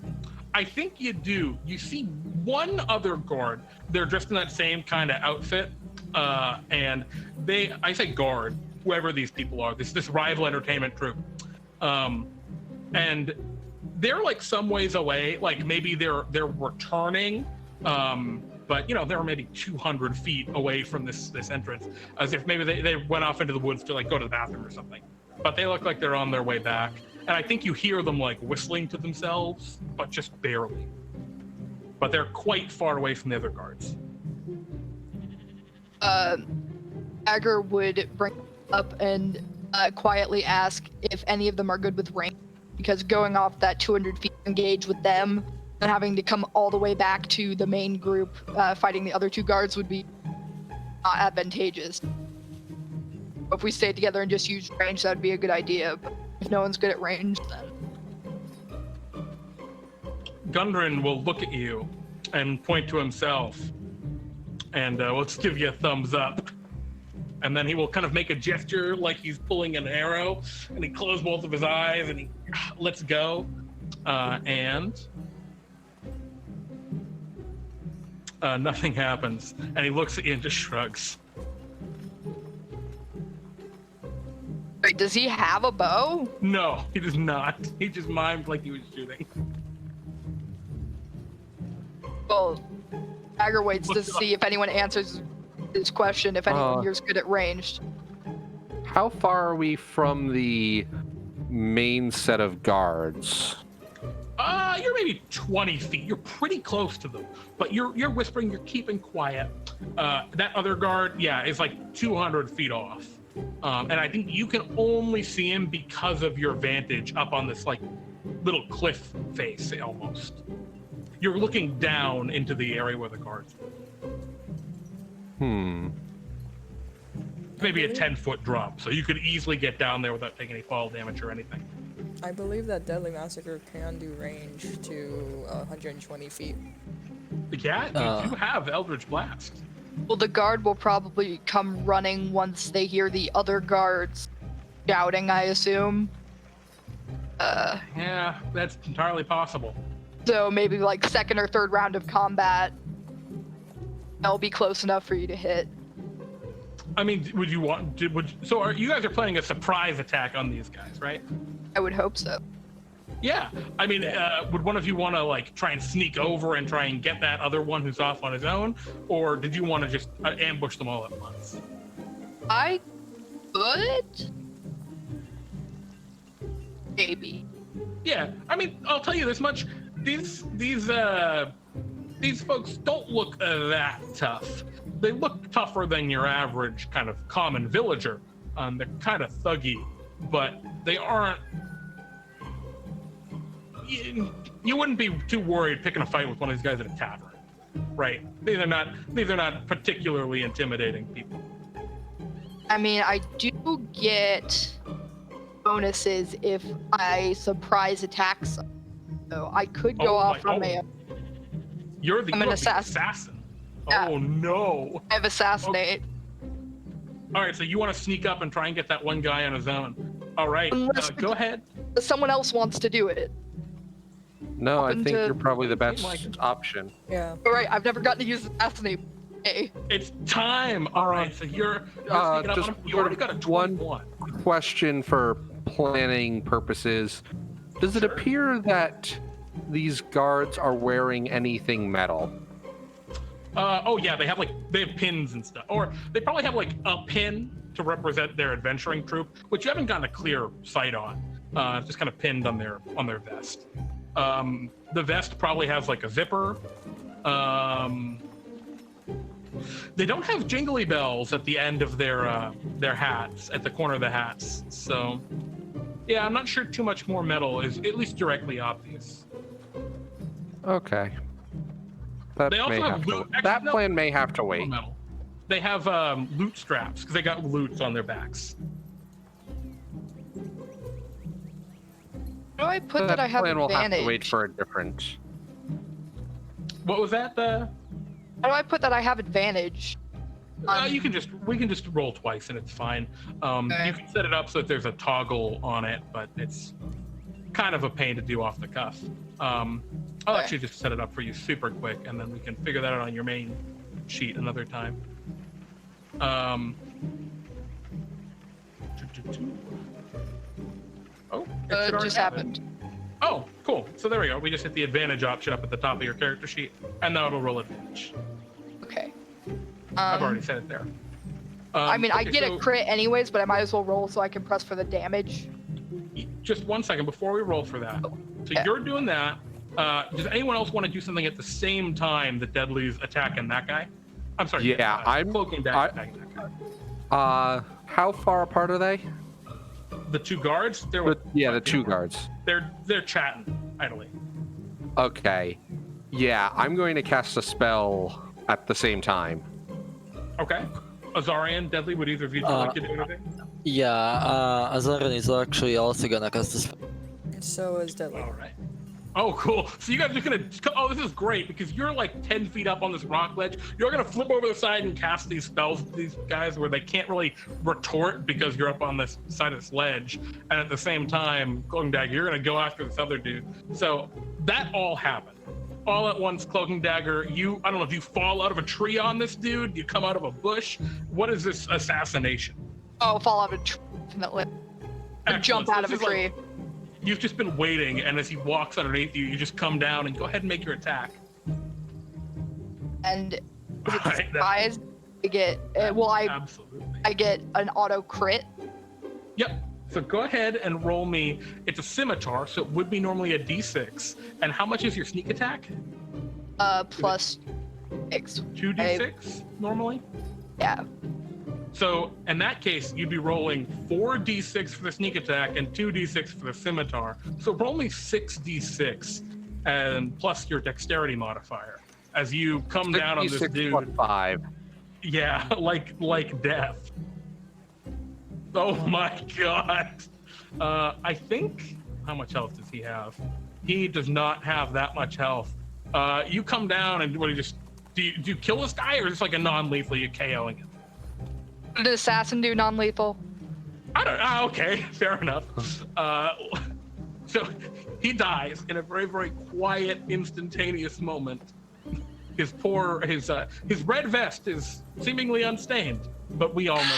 I think you do. You see one other guard. They're dressed in that same kind of outfit. And I say guard, whoever these people are, this rival entertainment troupe. And they're like some ways away, like maybe they're returning. But they're maybe 200 feet away from this entrance, as if maybe they went off into the woods to like go to the bathroom or something. But they look like they're on their way back. And I think you hear them like whistling to themselves, but just barely. But they're quite far away from the other guards. Dagger would bring up and quietly ask if any of them are good with range, because going off that 200 feet engage with them and having to come all the way back to the main group fighting the other two guards would be not advantageous. If we stayed together and just used range, that would be a good idea. But if no one's good at range, then... Gundren will look at you and point to himself, and let's give you a thumbs up. And then he will kind of make a gesture like he's pulling an arrow, and he closes both of his eyes, and he lets go. And nothing happens. And he looks at you and just shrugs. Wait, does he have a bow? No, he does not. He just mimed like he was shooting. Well, Dagger waits to see if anyone answers his question, if anyone here's good at ranged. How far are we from the main set of guards? You're maybe 20 feet. You're pretty close to them, but you're whispering. You're keeping quiet. That other guard, is like 200 feet off, and I think you can only see him because of your vantage up on this like little cliff face almost. You're looking down into the area where the guards are. Maybe a 10-foot drop, so you could easily get down there without taking any fall damage or anything. I believe that Deadly Massacre can do range to 120 feet. Yeah, you do have Eldritch Blast. Well, the guard will probably come running once they hear the other guards shouting, I assume. Yeah, that's entirely possible. So maybe like second or third round of combat, that'll be close enough for you to hit. I mean, would you want? So you guys are planning a surprise attack on these guys, right? I would hope so. Yeah. I mean, would one of you want to like try and sneak over and try and get that other one who's off on his own, or did you want to just ambush them all at once? I could. Maybe. Yeah. I mean, I'll tell you this much: these folks don't look that tough. They look tougher than your average kind of common villager. They're kind of thuggy, but they aren't. You wouldn't be too worried picking a fight with one of these guys at a tavern, right? These are not particularly intimidating people. I mean, I do get bonuses if I surprise attack someone. So I could go off on my own. I'm an assassin. Yeah. Oh no! I have assassinate. All right, so you want to sneak up and try and get that one guy on his own. All right, go ahead. Someone else wants to do it. No, I think you're probably the best option. Yeah. All right, I've never gotten to use assassinate. Hey. It's time. All right, so you're sneaking up on him. You already got a 21. One question for planning purposes. Does it appear that these guards are wearing anything metal? They have pins and stuff, or they probably have like a pin to represent their adventuring troupe, which you haven't gotten a clear sight on. just kind of pinned on their vest. The vest probably has like a zipper. They don't have jingly bells at the end of their hats, at the corner of the hats. So, yeah, I'm not sure too much more metal is at least directly obvious. Okay. That They also may have have to, loot. Actually, that no, plan may have to wait. metal. They have loot straps because they got loots on their backs. How do I put that I have plan will have advantage? to wait for a different. What was that? How do I put that I have advantage? We can just roll twice and it's fine. Okay. You can set it up so that there's a toggle on it, but it's kind of a pain to do off the cuff. I'll Okay. actually just set it up for you super quick, and then we can figure that out on your main sheet another time. Oh, it should It already just happen. happened. Oh, cool. So there we go. We just hit the advantage option up at the top of your character sheet, and now it'll roll advantage. Okay. I've already set it there. I mean, I okay, get so a crit anyways, but I might as well roll so I can press for the damage. just 1 second before we roll for that. So Okay. you're doing that. Does anyone else want to do something at the same time that Deadly's attacking that guy? I'm sorry. Yeah, I'm- Cloaking Dagger attacking that guy. How far apart are they? The two guards. The two guards. They're chatting idly. Okay. Yeah, I'm going to cast a spell at the same time. Okay. Azarion, Deadly, would either of you like to do anything? Yeah, Azarion is actually also gonna cast this. So is Deadly. All right. Oh, cool. So you guys are gonna. Oh, this is great because you're like 10 feet up on this rock ledge. You're gonna flip over the side and cast these spells. These guys where they can't really retort because you're up on this side of this ledge, and at the same time, Cloaking Dagger, you're gonna go after this other dude. So that all happened. All at once, Cloaking Dagger. I don't know if you fall out of a tree on this dude. You come out of a bush. What is this assassination? Oh, fall out of a tree, definitely. Or jump out of a This is tree. like- You've just been waiting, and as he walks underneath you, you just come down and go ahead and make your attack. And is it Alright, surprise? I get Absolutely. I get an auto crit. Yep. So go ahead and roll me. It's a scimitar, so it would be normally a d6. And how much is your sneak attack? Plus 6. 2d6 normally? Yeah. So in that case, you'd be rolling 4d6 for the sneak attack and 2d6 for the scimitar. So roll me 6d6 and plus your dexterity modifier as you come down on this 6 dude. plus 5. Yeah, like death. Oh my god. I think, how much health does he have? He does not have that much health. You come down and what do you kill this guy, or is this like a non-lethal, you KOing him? Did an assassin do non-lethal? I don't know. Okay, fair enough. So he dies in a very, very quiet, instantaneous moment. His red vest is seemingly unstained, but we all know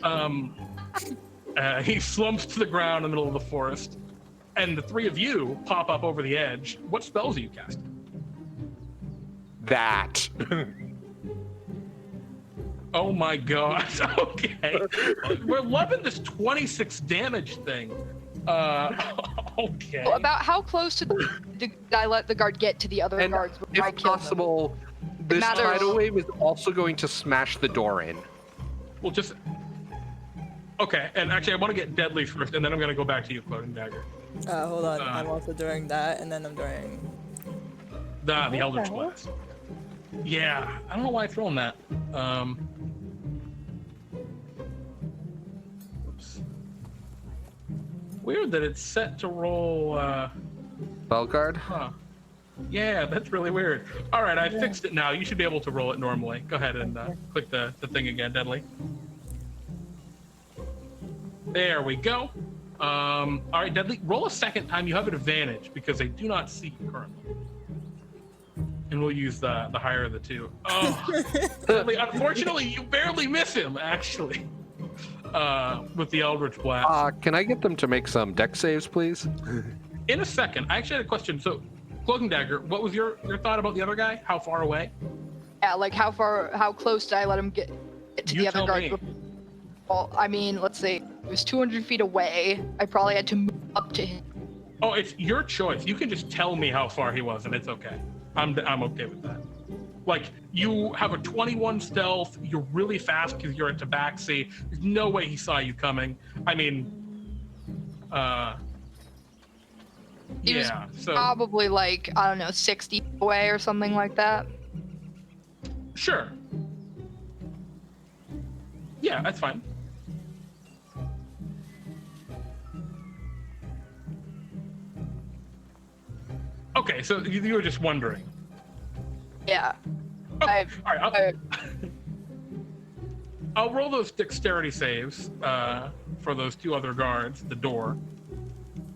better. He slumps to the ground in the middle of the forest, and the three of you pop up over the edge. What spells are you casting? That. Oh my god. Okay. We're loving this 26 damage thing. Okay. Well, about how close did I let the guard get to the other And guards before I if killed them? possible, this matters. tidal wave is also going to smash the door in. Well, just... Okay, and actually I want to get Deadly first, and then I'm going to go back to you, Cloaking Dagger. Hold on. I'm also doing that, and then I'm doing. The Eldritch Blast. Yeah, I don't know why it's rolling that. Oops. Weird that it's set to roll, Belgard? huh. Yeah, that's really weird. All right, I fixed it now. You should be able to roll it normally. Go ahead and click the thing again, Deadly. There we go. All right, Deadly, roll a second time. You have an advantage because they do not see you currently. And we'll use the higher of the two. Oh, Deadly, unfortunately, you barely miss him, actually, with the Eldritch Blast. Can I get them to make some deck saves, please? In a second, I actually had a question. So, Cloaking Dagger, what was your thought about the other guy? How far away? Yeah, like how close did I let him get to You the other tell guards me. before Well, I mean, let's see. He was 200 feet away. I probably had to move up to him. Oh, it's your choice. You can just tell me how far he was, and it's okay. I'm okay with that. Like, you have a 21 stealth. You're really fast because you're a tabaxi. There's no way he saw you coming. I mean, He was so probably like, I don't know, 60 away or something like that. sure. Yeah, that's fine. Okay, so you were just wondering. Yeah. Okay, I- all right, I'll roll those dexterity saves for those two other guards at the door.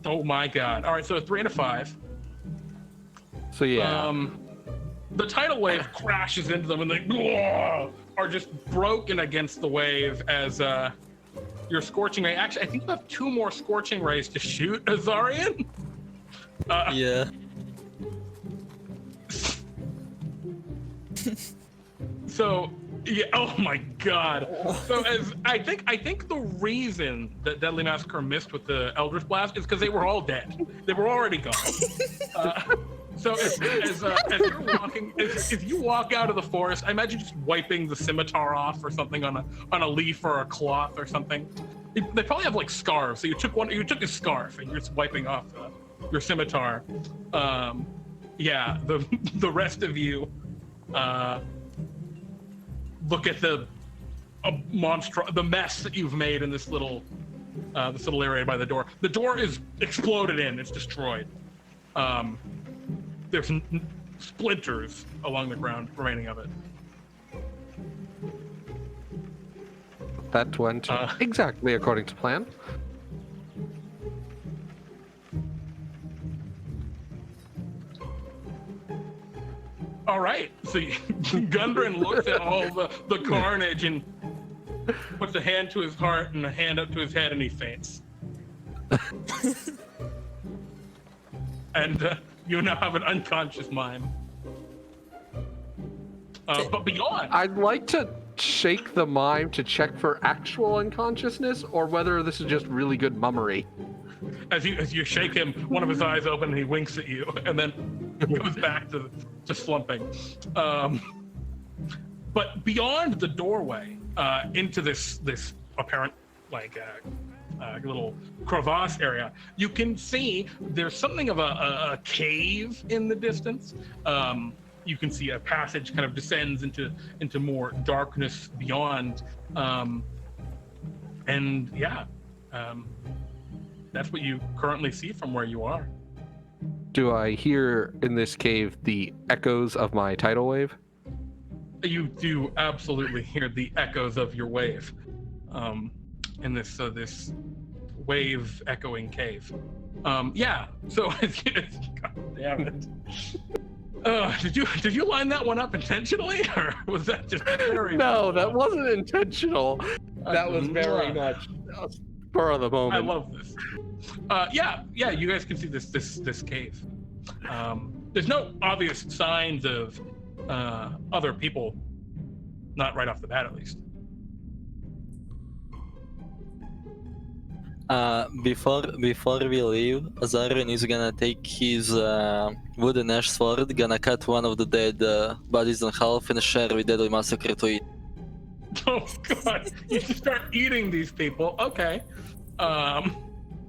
Oh my god. All right, so 3 and a 5. So yeah. The tidal wave crashes into them and they are just broken against the wave as your scorching ray. Actually, I think you have 2 more scorching rays to shoot, Azarion. Yeah. So, yeah, oh my god. So as I think the reason that Deadly Massacre missed with the Eldritch Blast is because they were all dead. They were already gone. So as you're walking, if you walk out of the forest, I imagine just wiping the scimitar off or something on a leaf or a cloth or something. They probably have like scarves. So you took a scarf and you're just wiping off your scimitar. Yeah, the rest of you look at the mess that you've made in this little area by the door. The door is exploded in. It's destroyed. There's splinters along the ground remaining of it. That went exactly according to plan. All right. So Gundren looks at all the carnage and puts a hand to his heart and a hand up to his head, and he faints. And you now have an unconscious mime. But beyond, I'd like to shake the mime to check for actual unconsciousness or whether this is just really good mummery. as you shake him, one of his eyes open and he winks at you, and then goes back to slumping. But beyond the doorway, into this apparent little crevasse area, you can see there's something of a cave in the distance. You can see a passage kind of descends into more darkness beyond, and yeah, that's what you currently see from where you are. Do I hear in this cave the echoes of my tidal wave? You do absolutely hear the echoes of your wave, in this wave echoing cave. Yeah. So, God damn it. Did you line that one up intentionally, or was that just very? No, that wasn't intentional. That was very much spur of the moment. I love this. Yeah. You guys can see this cave. There's no obvious signs of other people, not right off the bat, at least. Before we leave, Azarion is gonna take his wooden ash sword, gonna cut one of the dead bodies in half and share with Deadly Massacre to eat. Oh God! You should start eating these people. Okay.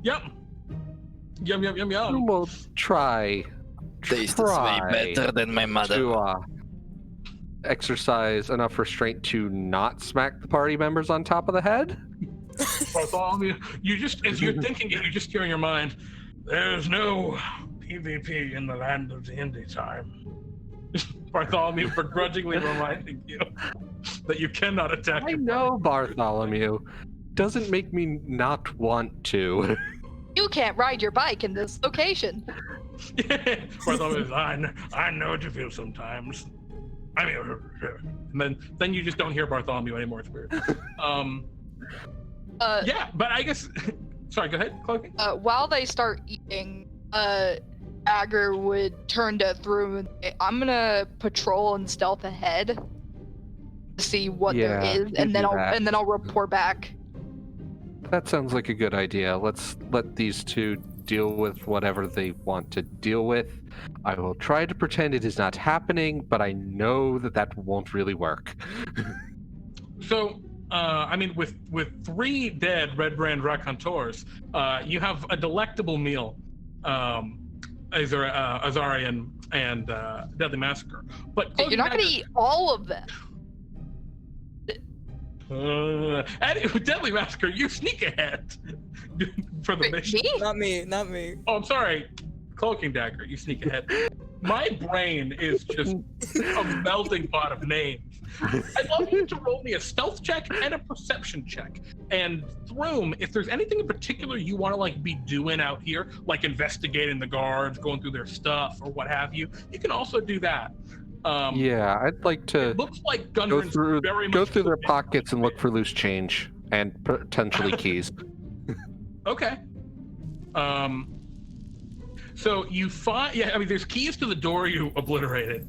Yep. Yum. We'll try. Tastes way better than my mother. To exercise enough restraint to not smack the party members on top of the head. Bartholomew, you just, as you're thinking it, you just hear in your mind, "There's no PvP in the Land of DnDTime." Bartholomew begrudgingly reminding you that you cannot attack. I know, Bartholomew. Doesn't make me not want to. You can't ride your bike in this location. Bartholomew, I know what you feel sometimes. I mean, and then you just don't hear Bartholomew anymore. It's weird. Yeah, but I guess. Sorry, go ahead, Cloaking. While they start eating, Dagger would turn to Throom and say, "I'm gonna patrol and stealth ahead to see what there is, and then I'll report back." That sounds like a good idea. Let's let these two deal with whatever they want to deal with. I will try to pretend it is not happening, but I know that that won't really work. So, I mean, with 3 dead Red Brand raconteurs, you have a delectable meal, Azarion and Deadly Massacre. But You're not gonna eat all of them. and Deadly Massacre, you sneak ahead for the Wait, mission. me? Not me. Oh, I'm sorry. Cloaking Dagger, you sneak ahead. My brain is just a melting pot of names. I'd love you to roll me a stealth check and a perception check. And Throom, if there's anything in particular you want to like be doing out here, like investigating the guards, going through their stuff, or what have you, you can also do that. Yeah, I'd like to It looks like go Gundren's through very much their pockets and look for loose change and potentially keys. Okay. So you find, yeah, I mean, there's keys to the door you obliterated.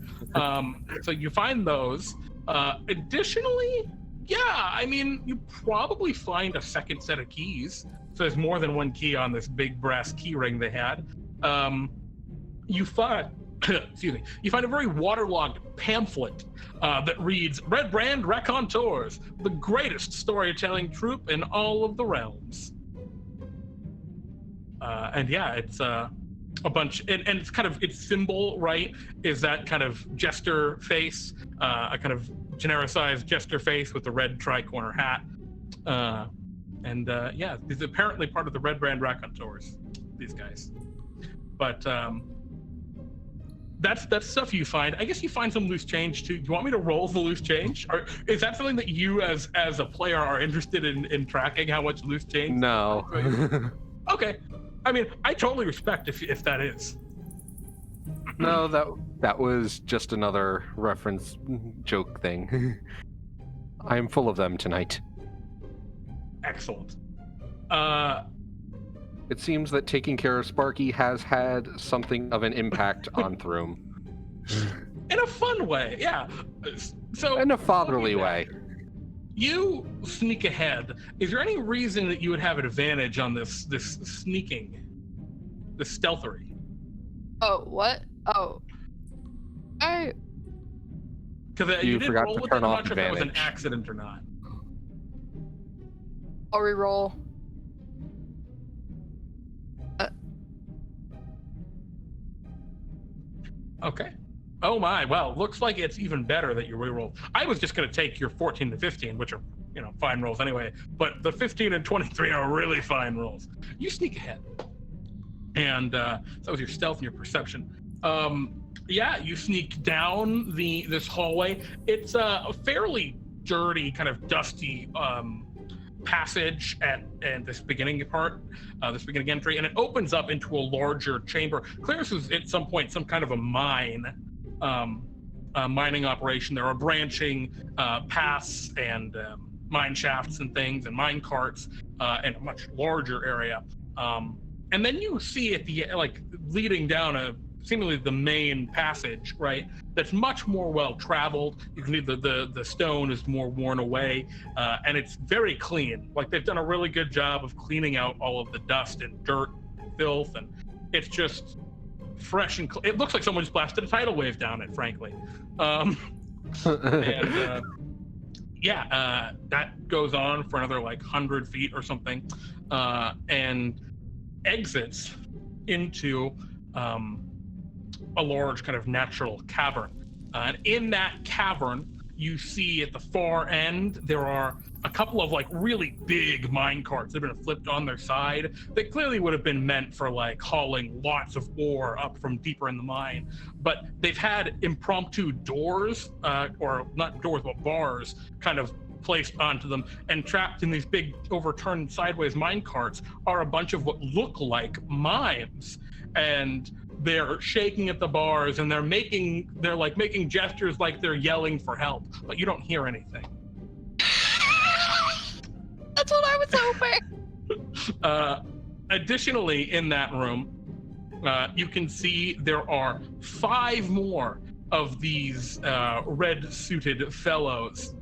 So you find those. Additionally, yeah, I mean, you probably find a second set of keys. So there's more than one key on this big brass key ring they had. You find, excuse me, you find a very waterlogged pamphlet that reads, Red Brand Raconteurs, the greatest storytelling troupe in all of the realms. And yeah, it's a bunch, and it's kind of, its symbol, right, is that kind of jester face, a kind of genericized jester face with the red tri-corner hat. Yeah, it's apparently part of the Red Brand Raconteurs, these guys. But that's stuff you find. I guess you find some loose change too. Do you want me to roll the loose change? Or is that something that you as a player are interested in tracking, how much loose change? No. Okay. I mean, I totally respect if that is. No, that was just another reference joke thing. I am full of them tonight. Excellent. It seems that taking care of Sparky has had something of an impact on Throom. In a fun way, yeah. So In a fatherly way. You sneak ahead. Is there any reason that you would have advantage on this sneaking, this stealthery? Oh, what? Oh. Because You you didn't forgot roll to with turn it. I'm off not sure if that was an advantage. accident or not. I'll reroll. Okay. Oh my, well, looks like it's even better that you rerolled. I was just going to take your 14 to 15, which are, fine rolls anyway, but the 15 and 23 are really fine rolls. You sneak ahead. And so that was your stealth and your perception. Yeah, you sneak down this hallway. It's a fairly dirty, kind of dusty passage at this beginning part, this beginning entry, and it opens up into a larger chamber. Clear this was at some point some kind of a mine, mining operation. There are branching paths and mine shafts and things and mine carts and a much larger area. And then you see at the leading down seemingly the main passage, right? That's much more well traveled. You can see the stone is more worn away, and it's very clean. Like they've done a really good job of cleaning out all of the dust and dirt and filth, and it's just fresh and it looks like someone just blasted a tidal wave down it, frankly. That goes on for another 100 feet or something, and exits into a large kind of natural cavern. And in that cavern, you see at the far end, there are a couple of really big mine carts that have been flipped on their side. They clearly would have been meant for hauling lots of ore up from deeper in the mine. But they've had impromptu doors, or not doors, but bars kind of placed onto them, and trapped in these big overturned sideways mine carts are a bunch of what look like mimes. And they're shaking at the bars, and they're making gestures like they're yelling for help, but you don't hear anything. That's what I was hoping. Additionally, in that room, you can see there are 5 more of these red-suited fellows.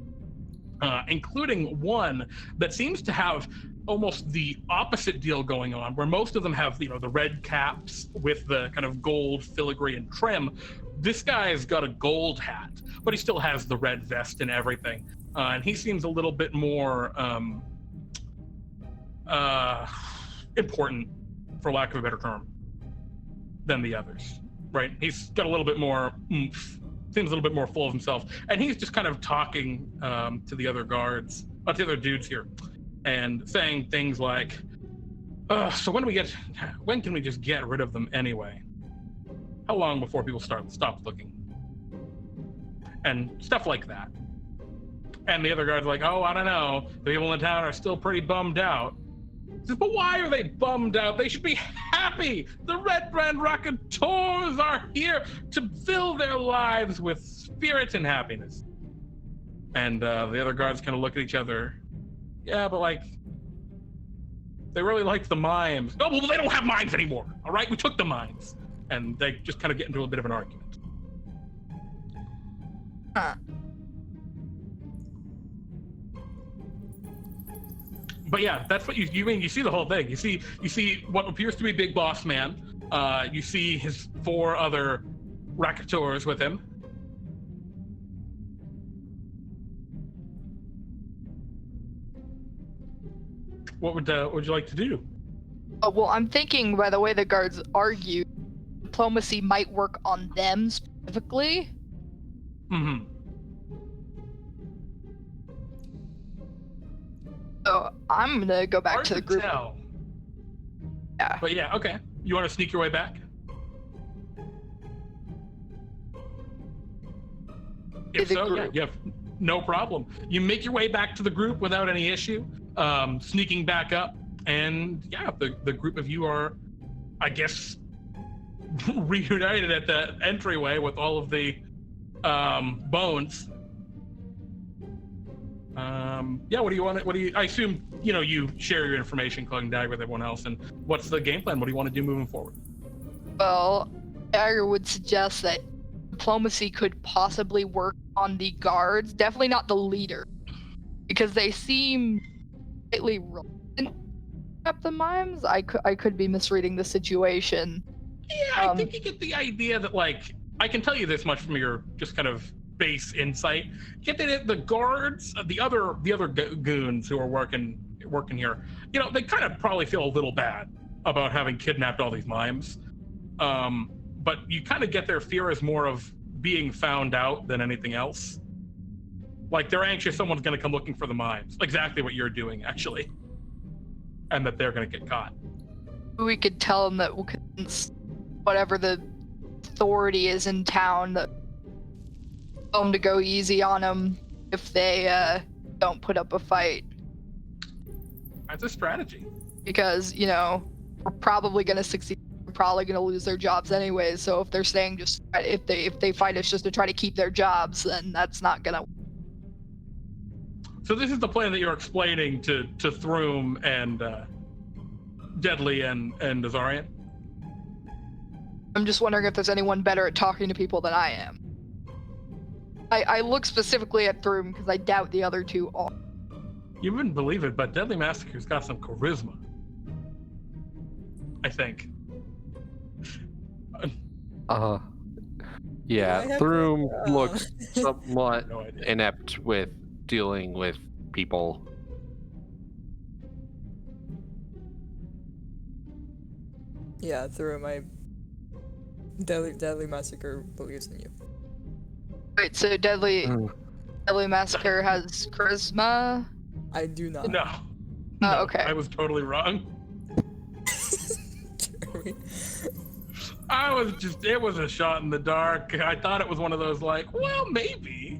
including one that seems to have almost the opposite deal going on, where most of them have, the red caps with the kind of gold filigree and trim. This guy's got a gold hat, but he still has the red vest and everything. And he seems a little bit more important, for lack of a better term, than the others, right? He's got a little bit more oomph, seems a little bit more full of himself. And he's just kind of talking to the other guards, to the other dudes here, and saying things like, so when can we just get rid of them anyway? How long before people stop looking? And stuff like that. And the other guards are like, oh, I don't know. The people in town are still pretty bummed out. He says, but why are they bummed out? They should be happy. The Red Brand Raconteurs are here to fill their lives with spirit and happiness. And the other guards kind of look at each other. Yeah, but they really liked the mimes. Oh, well, they don't have mimes anymore. All right, we took the mimes. And they just kind of get into a bit of an argument. But yeah, that's what you mean. You see the whole thing. You see what appears to be Big Boss Man. You see his 4 other raconteurs with him. What would you like to do? Well, I'm thinking by the way the guards argue, diplomacy might work on them specifically. Mm-hmm. So I'm gonna go back Hard to the group. Tell. Yeah. But yeah, okay. You want to sneak your way back? If so, yeah, you have no problem. You make your way back to the group without any issue, sneaking back up, and yeah, the group of you are, I guess, reunited at the entryway with all of the bones. Yeah, what do you want? I assume, you share your information, Cloaking Dagger, with everyone else, and what's the game plan? What do you want to do moving forward? Well, Dagger would suggest that diplomacy could possibly work on the guards, definitely not the leader, because they seem slightly reluctant up the mimes. I could be misreading the situation. Yeah, I think you get the idea that, I can tell you this much from your just kind of base insight. Get that the guards, the other goons who are working here, they kind of probably feel a little bad about having kidnapped all these mimes. But you kind of get their fear as more of being found out than anything else. They're anxious someone's going to come looking for the mimes. Exactly what you're doing, actually. And that they're going to get caught. We could tell them that we'll convince whatever the authority is in town that tell them to go easy on them if they don't put up a fight. That's a strategy. Because, we're probably going to succeed. We're probably going to lose their jobs anyways. So if they're saying if they fight us just to try to keep their jobs, then that's not going to. So this is the plan that you're explaining to Throom and Deadly and Azarion? I'm just wondering if there's anyone better at talking to people than I am. I look specifically at Throom because I doubt the other two are. You wouldn't believe it, but Deadly Massacre's got some charisma. I think. Yeah, Throom looks somewhat No idea. inept with dealing with people. Yeah, Throom, Deadly Massacre believes in you. Wait, so Deadly Massacre has charisma? I do not. No. Oh, okay. I was totally wrong. Jeremy. It was a shot in the dark. I thought it was one of those well, maybe.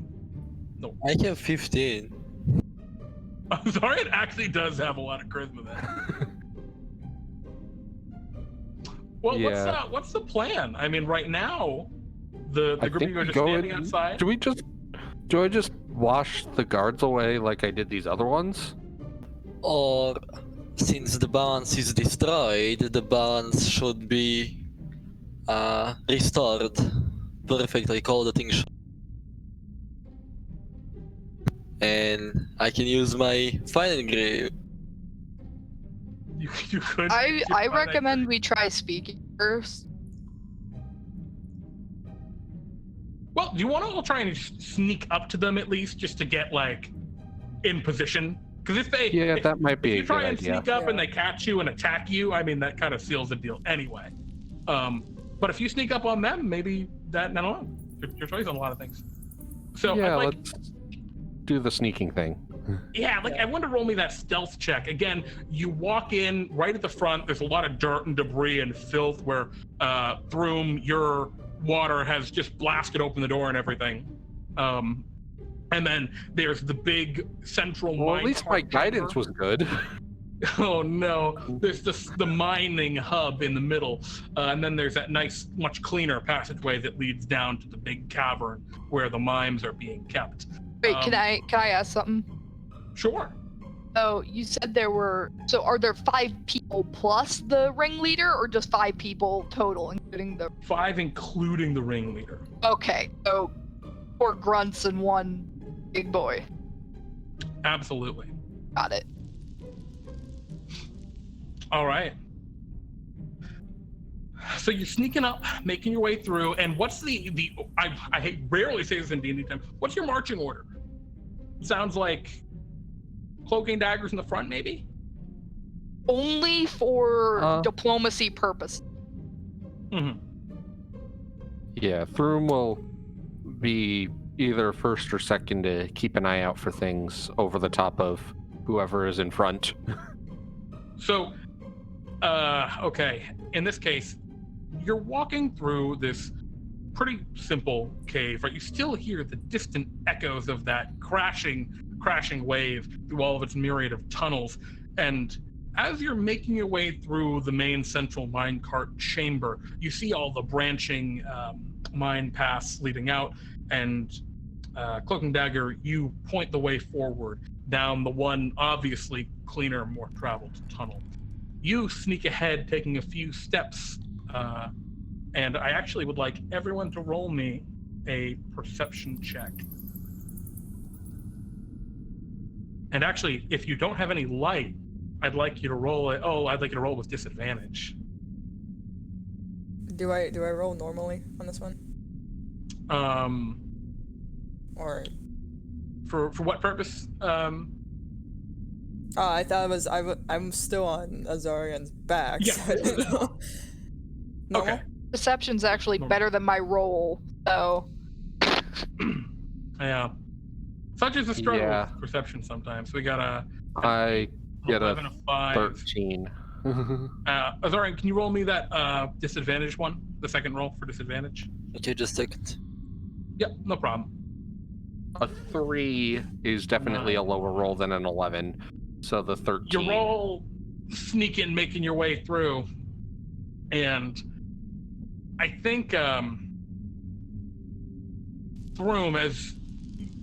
No. I have 15. I'm sorry, it actually does have a lot of charisma then. Well, Yeah. what's the plan? I mean, right now, the I group of think you are we just go standing in- outside. Do I just wash the guards away like I did these other ones? Or, since the balance is destroyed, the balance should be restored. Perfect, I call the thing. and I can use my fine engrave. You could. I recommend we try speaking first. Well, do you want to all try and just sneak up to them at least, just to get like in position? Because if they, Yeah, that might be if a you good try and idea. sneak up and Yeah. they catch you and attack you, I mean that kind of seals the deal anyway. But if you sneak up on them, maybe that, I don't know. Your choice on a lot of things. So Yeah, I'd like, let's do the sneaking thing. yeah, like I want to roll me that stealth check. Again, you walk in right at the front. There's a lot of dirt and debris and filth where Throom, your water has just blasted open the door and everything. And then there's the big central Well, mine at least my cart guidance chamber. was good. Oh no, there's the mining hub in the middle, and then there's that nice, much cleaner passageway that leads down to the big cavern where the mimes are being kept. Wait, can I ask something? Sure. Oh, you said there were. So are there 5 people plus the ringleader, or just 5 people total, including the? 5 including the ringleader. Okay, so 4 grunts and 1 big boy. Absolutely. Got it. All right. So you're sneaking up, making your way through, and what's the I rarely say this in DnDTime. What's your marching order? Sounds like cloaking daggers in the front, maybe? Only for Uh. diplomacy purpose. Mm-hmm. Yeah, Throom will be either first or second to keep an eye out for things over the top of whoever is in front. So, okay. In this case, you're walking through this pretty simple cave, right? You still hear the distant echoes of that crashing wave through all of its myriad of tunnels. And as you're making your way through the main central minecart chamber, you see all the branching mine paths leading out. And Cloaking Dagger, you point the way forward down the one obviously cleaner, more traveled tunnel. You sneak ahead, taking a few steps, and I actually would like everyone to roll me a perception check. And actually, if you don't have any light, I'd like you to roll it. Oh, I'd like you to roll with disadvantage. Do I roll normally on this one? Or For what purpose? oh, I thought it was I'm still on Azarion's back. Yeah. So I didn't know. Normal? Okay. Perception's actually Normal. better than my roll, so Yeah. Such is the struggle Yeah. with perception sometimes. We got a I get 11, a a 5. 13. Azarion, can you roll me that disadvantage one? The second roll for disadvantage? Okay, just a second. Yep, no problem. A 3 is definitely a lower roll than an 11, so the 13. You roll sneaking, making your way through, and I think Throom, as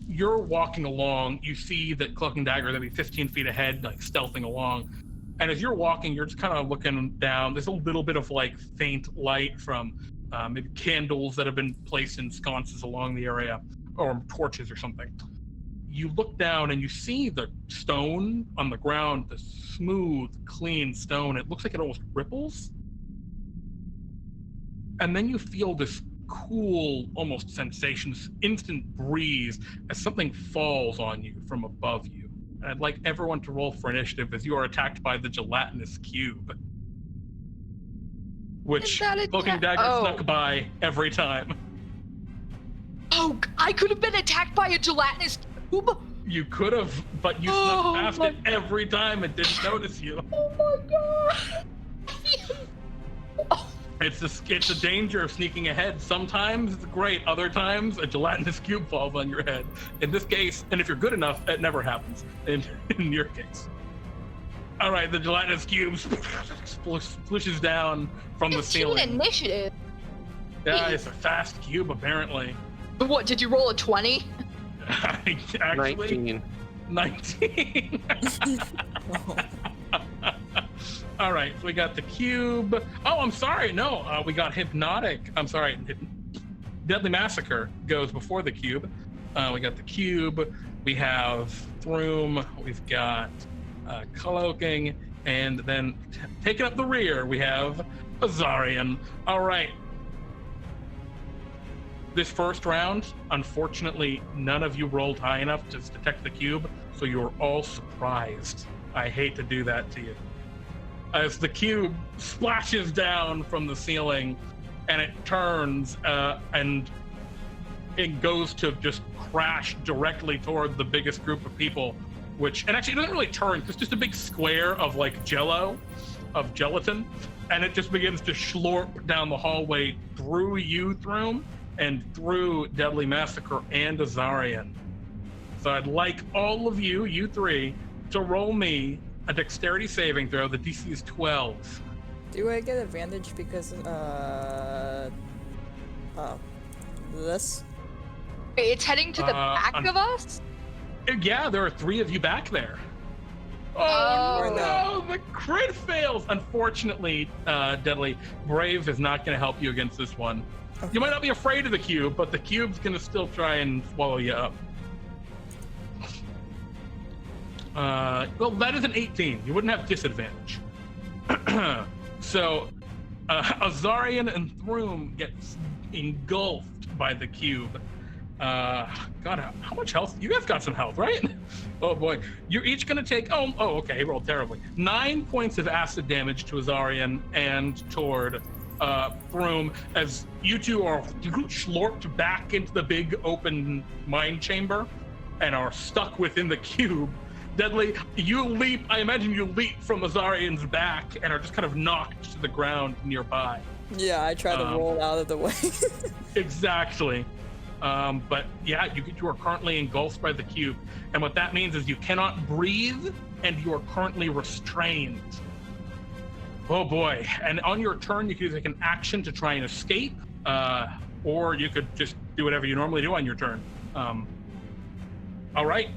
you're walking along, you see that Cloaking Dagger is maybe 15 feet ahead, like stealthing along. And as you're walking, you're just kind of looking down. There's a little bit of like faint light from maybe candles that have been placed in sconces along the area, or torches or something. You look down and you see the stone on the ground, the smooth, clean stone. It looks like it almost ripples. And then you feel this cool, almost sensation, this instant breeze as something falls on you from above you. And I'd like everyone to roll for initiative as you are attacked by the gelatinous cube, which Is that a Cloaking ta- Dagger oh. snuck by every time. Oh, I could have been attacked by a gelatinous cube. You could have, but you Oh, snuck past my- it every time and didn't notice you. Oh my god. Oh, It's a danger of sneaking ahead. Sometimes it's great. Other times, a gelatinous cube falls on your head. In this case, and if you're good enough, it never happens. In your case. All right, the gelatinous cube splishes down from the 15 ceiling. initiative. Yeah, it's a fast cube, apparently. What, did you roll a 20? Actually, 19. 19. All right, so we got the cube. Oh, I'm sorry. No, we got hypnotic. I'm sorry. Deadly Massacre goes before the cube. We got the cube. we have Throom, we've got Cloaking, and then taking up the rear, we have Azarion. All right. This first round, unfortunately, none of you rolled high enough to detect the cube, so you're all surprised. I hate to do that to you. As the cube splashes down from the ceiling, and it turns, and it goes to just crash directly toward the biggest group of people, and actually it doesn't really turn, it's just a big square of like jello, of gelatin, and it just begins to schlorp down the hallway through you, Throom, and through Deadly Massacre and Azarion. So I'd like all of you, you three, to roll me a dexterity saving throw. The DC is 12. Do I get advantage because this? It's heading to the back of us? Yeah, there are 3 of you back there. Oh, no, the crit fails. Unfortunately, Deadly, Brave is not going to help you against this one. Okay. You might not be afraid of the cube, but the cube's going to still try and swallow you up. Well, that is an 18. You wouldn't have disadvantage. So, Azarion and Throom get engulfed by the cube. God, how much health? You guys got some health, right? Oh boy. You're each gonna take, okay, he rolled terribly. 9 points of acid damage to Azarion and toward Throom, as you two are schlorped back into the big open mine chamber and are stuck within the cube. Deadly, you leap, I imagine you leap from Azarion's back and are just kind of knocked to the ground nearby. Yeah, I try to roll out of the way. Exactly. But yeah, you are currently engulfed by the cube. And what that means is you cannot breathe and you are currently restrained. Oh boy. And on your turn, you can take an action to try and escape, or you could just do whatever you normally do on your turn. All right.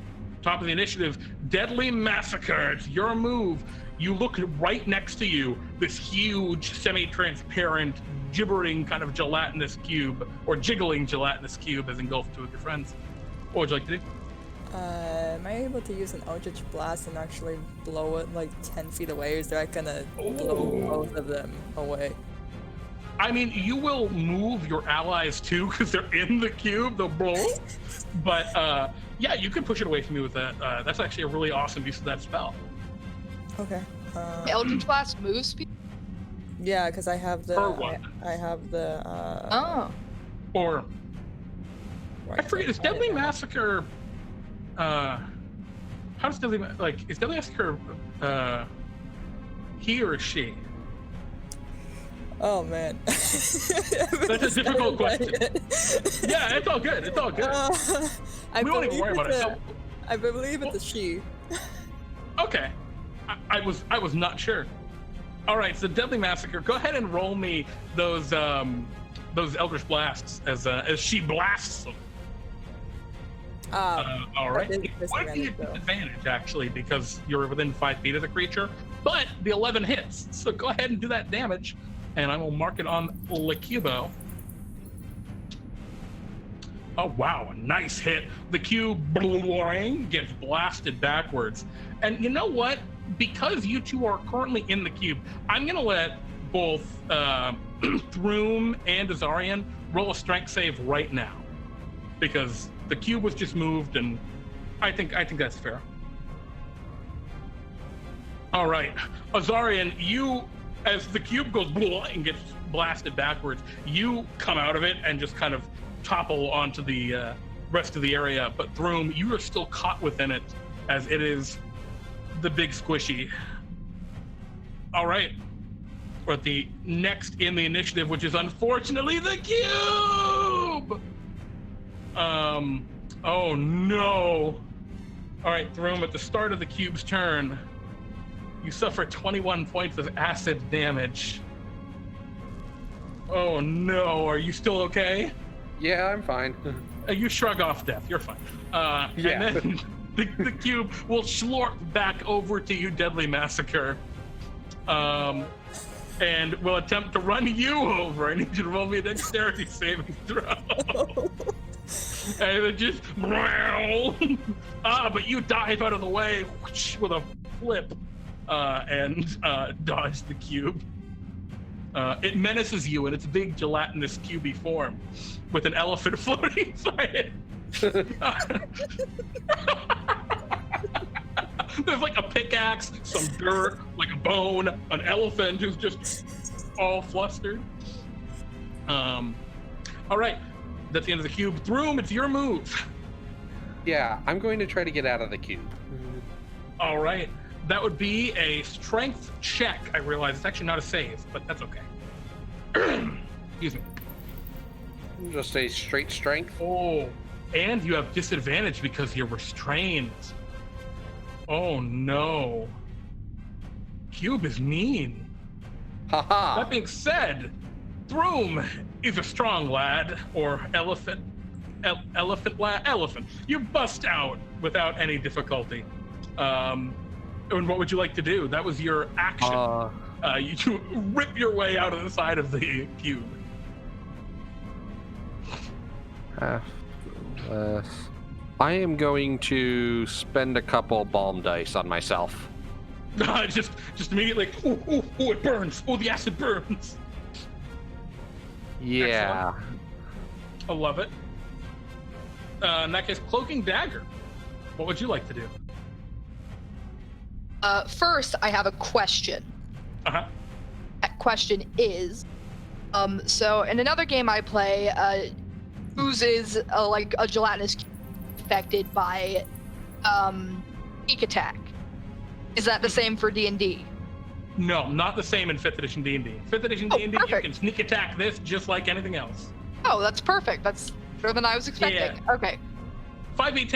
Top of the initiative, Deadly Massacre. It's your move. You look right next to you, this huge, semi-transparent, gibbering kind of gelatinous cube, or jiggling gelatinous cube, is engulfed two of your friends. What would you like to do? Am I able to use an Eldritch Blast and actually blow it like 10 feet away, or is that gonna blow both of them away? I mean, you will move your allies too, because they're in the cube, they'll blow. But yeah, you can push it away from me with that. That's actually a really awesome use of that spell. Okay. Eldritch Blast move speed? Yeah, because I have the. I have the. Or. Right, I forget. Is Deadly Massacre? How does Deadly is Deadly Massacre? He or she? Oh man. That's a difficult question. Yeah, it's all good. It's all good. We won't even worry about it. I believe it's a she. Okay. I was not sure. All right, so Deadly Massacre, go ahead and roll me those Eldritch Blasts as she blasts them. All right. It would be a disadvantage actually, because you're within 5 feet of the creature, but the 11 hits. So go ahead and do that damage, and I will mark it on Lecubo. Oh wow, a nice hit. The cube gets blasted backwards. And you know what? Because you two are currently in the cube, I'm gonna let both Throom and Azarion roll a strength save right now, because the cube was just moved, and I think that's fair. All right, Azarion, you, as the cube goes and gets blasted backwards, you come out of it and just kind of topple onto the rest of the area. But Throom, you are still caught within it, as it is the big squishy. All right, we're at the next in the initiative, which is unfortunately the cube. Oh no. All right, Throom, at the start of the cube's turn, you suffer 21 points of acid damage. Oh no, are you still okay? Yeah, I'm fine. You shrug off death, you're fine. Yeah. And then the cube will slurp back over to you, Deadly Massacre, and will attempt to run you over. I need you to roll me a dexterity saving throw. and it just but you dive out of the way with a flip and dodge the cube. It menaces you in its big gelatinous cubey form with an elephant floating inside it. There's like a pickaxe, some dirt, like a bone, an elephant who's just all flustered. All right, that's the end of the cube. Throom, it's your move. Yeah, I'm going to try to get out of the cube. All right, that would be a strength check. I realize it's actually not a save, but that's okay. Excuse me. Just a straight strength. Oh, and you have disadvantage because you're restrained. Oh no. Cube is mean. Haha. That being said, Throom is a strong lad, or elephant. Elephant. You bust out without any difficulty. And what would you like to do? That was your action. You rip your way out of the side of the cube. I am going to spend a couple balm dice on myself. just immediately. Oh, it burns. Oh, the acid burns. Yeah. Excellent. I love it. In that case, Cloaking Dagger. What would you like to do? First, I have a question. Uh-huh. That question is, so in another game I play, oozes like a gelatinous cube affected by sneak attack. Is that the same for D&D? No, not the same in 5th edition D&D. 5th edition D&D, you perfect. can sneak attack this just like anything else. Oh, that's perfect. That's better than I was expecting. Yeah. Okay. 5e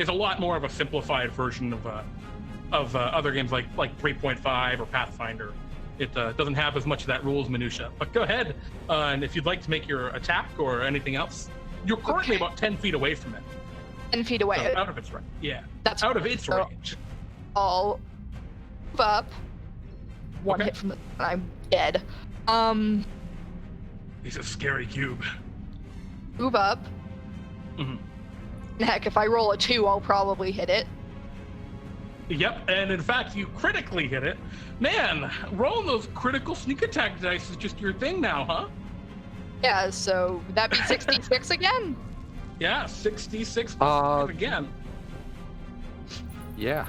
is a lot more of a simplified version of other games like 3.5 or Pathfinder. It doesn't have as much of that rules minutia. But go ahead, and if you'd like to make your attack or anything else, you're currently about 10 feet away from it. 10 feet away. So out of its range. Yeah. That's out of its so range. I'll move up. One Okay. hit from the I'm dead. He's a scary cube. Move up. Mhm. Heck, if I roll a 2, I'll probably hit it. Yep, and in fact, you critically hit it. Man, rolling those critical sneak attack dice is just your thing now, huh? Yeah, so would that be 66 again? Yeah, 66 again, Yeah.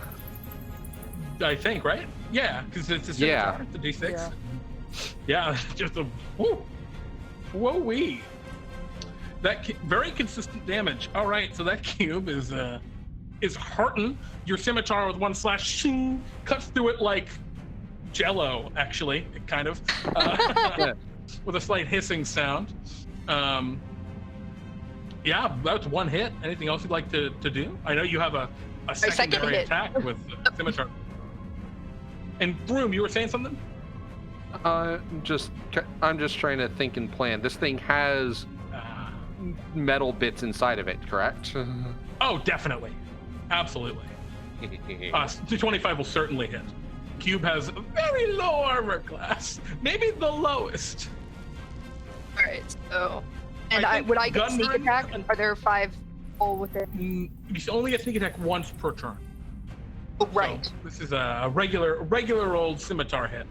I think, right? Yeah, because it's a scimitar, the D6. Yeah, just a whoa-wee. That very consistent damage. All right, so that cube is hearting your scimitar with one slash, shing, cuts through it like Jello, actually, kind of, with a slight hissing sound. Yeah, that's one hit. Anything else you'd like to do? I know you have a secondary attack with scimitar. And Throom, you were saying something? I'm just trying to think and plan. This thing has metal bits inside of it, correct? Oh, definitely. Absolutely. 225 will certainly hit. Cube has a very low armor class. Maybe the lowest. Alright, so... I And think would I get sneak gunman- attack? Are there 5 all with it? You can only get sneak attack once per turn. Oh, right. So this is a regular old scimitar hit.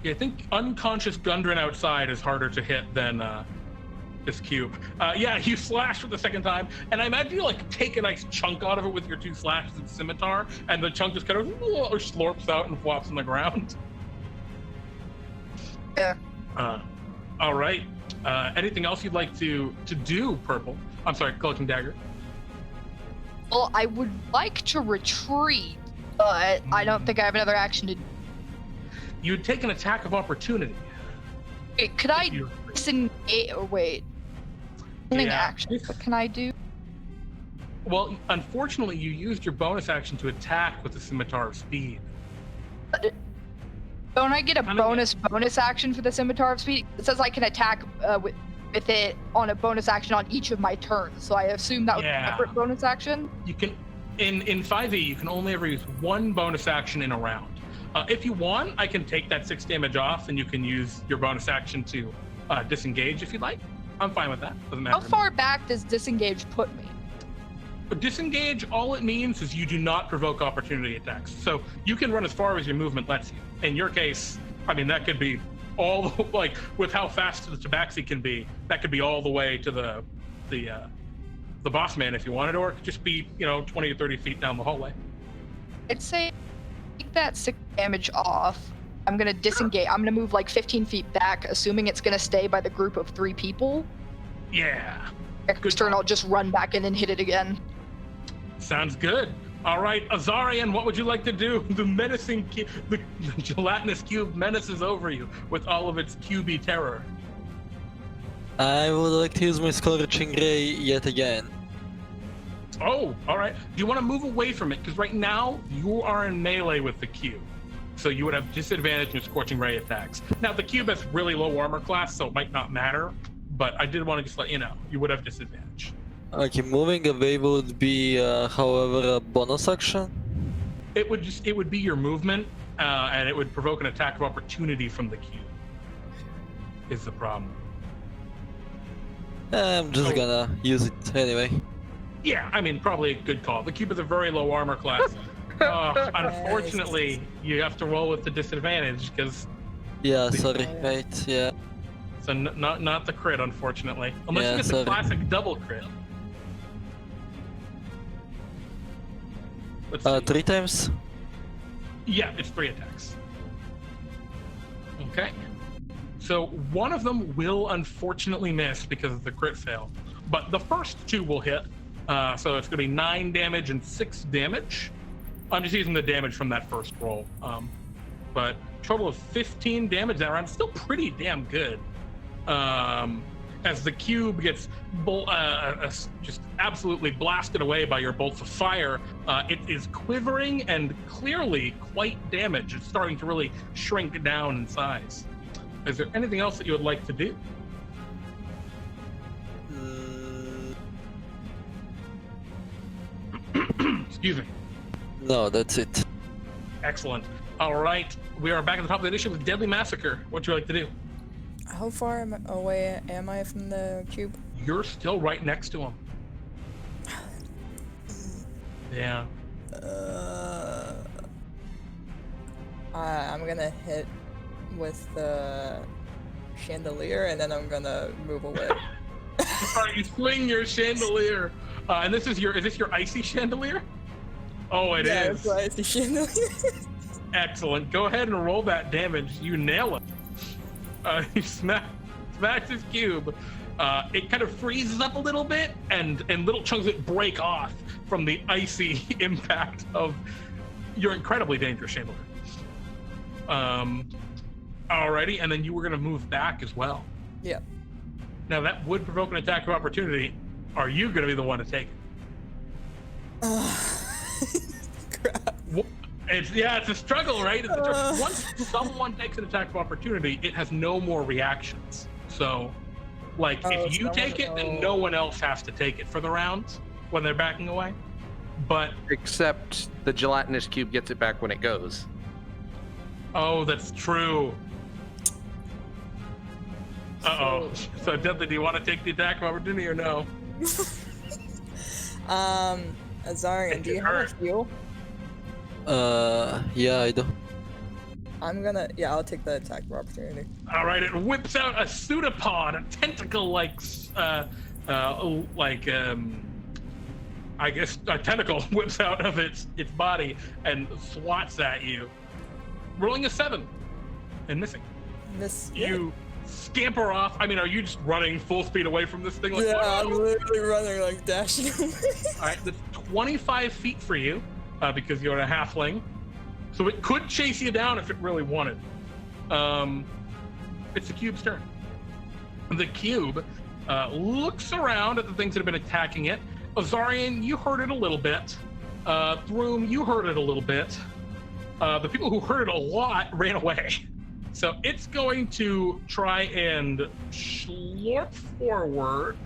Yeah, I think unconscious Gundren outside is harder to hit than this cube. Yeah, you slash for the second time, and I imagine you like take a nice chunk out of it with your 2 slashes of scimitar, and the chunk just kind of or slurps out and flops on the ground. Yeah. All right. Anything else you'd like to do, Purple? I'm sorry, Cloaking Dagger. Well, I would like to retreat, but I don't think I have another action to... You'd take an attack of opportunity. Wait, could I You- disengage... Or wait. Something Yeah. action. What can I do? Well, unfortunately, you used your bonus action to attack with the Scimitar of Speed. Don't I get a Kinda bonus action for the Scimitar of Speed? It says I can attack with it on a bonus action on each of my turns, so I assume that was Yeah. a separate bonus action? You can, in 5e, you can only ever use one bonus action in a round. If you want, I can take that 6 damage off, and you can use your bonus action to disengage if you'd like. I'm fine with that. Doesn't matter. How far back does disengage put me? But disengage, all it means is you do not provoke opportunity attacks. So you can run as far as your movement lets you. In your case, I mean, that could be all like with how fast the tabaxi can be. That could be all the way to the boss man if you wanted, or it could just be 20 or 30 feet down the hallway. I'd say take that 6 damage off. I'm gonna disengage. I'm gonna move like 15 feet back, assuming it's gonna stay by the group of 3 people. Yeah. Next turn, I'll just run back in and hit it again. Sounds good. All right, Azarion, what would you like to do? The menacing, the gelatinous cube menaces over you with all of its cubey terror. I would like to use my Scorching Ray yet again. Oh, all right. Do you want to move away from it? Because right now you are in melee with the cube. So you would have disadvantage in your Scorching Ray attacks. Now, the cube has really low armor class, so it might not matter. But I did want to just let you know, you would have disadvantage. Okay, moving away would be, however, a bonus action. It would be your movement, and it would provoke an attack of opportunity from the cube. Is the problem. I'm just gonna use it anyway. Yeah, I mean, probably a good call. The cube is a very low armor class. Unfortunately, you have to roll with the disadvantage because. Yeah, sorry, mate. Yeah. So not the crit, unfortunately, unless you get the classic double crit. Let's see. 3 times. Yeah, it's 3 attacks. Okay. So one of them will unfortunately miss because of the crit fail, but the first 2 will hit. So it's going to be 9 damage and 6 damage. I'm just using the damage from that first roll. But total of 15 damage that round. Still pretty damn good. As the cube gets just absolutely blasted away by your bolts of fire, it is quivering and clearly quite damaged. It's starting to really shrink down in size. Is there anything else that you would like to do? Excuse me. No, that's it. Excellent. All right, we are back at the top of the edition with Deadly Massacre. What would you like to do? How far away am I from the cube? You're still right next to him. Yeah. I'm gonna hit with the chandelier and then I'm gonna move away. All right, you swing your chandelier, and is this your icy chandelier? Oh, it yeah, is. that's why it's the chandelier. Excellent. Go ahead and roll that damage. You nail it. You smacks his cube. It kind of freezes up a little bit, and little chunks of it break off from the icy impact of your incredibly dangerous chandelier. Alrighty, and then you were going to move back as well. Yeah. Now that would provoke an attack of opportunity. Are you going to be the one to take it? Crap. It's a struggle, right? Once someone takes an attack of opportunity, it has no more reactions. So, if you take it, then no one else has to take it for the rounds when they're backing away. But except the gelatinous cube gets it back when it goes. Oh, that's true. Uh-oh. So, Deadly, do you want to take the attack of opportunity or no? Azarion, do you have a heal? Yeah, I do. I'll take the attack of opportunity. All right, it whips out a pseudopod, a tentacle-like, I guess a tentacle whips out of its body and swats at you. Rolling a 7 and missing. You scamper off. I mean, are you just running full speed away from this thing? Like, yeah, whoa? I'm literally running, like dashing away. All right, that's 25 feet for you because you're a halfling. So it could chase you down if it really wanted. It's the cube's turn. The cube looks around at the things that have been attacking it. Azarion, you heard it a little bit. Throom, you heard it a little bit. The people who heard it a lot ran away. So it's going to try and slurp forward.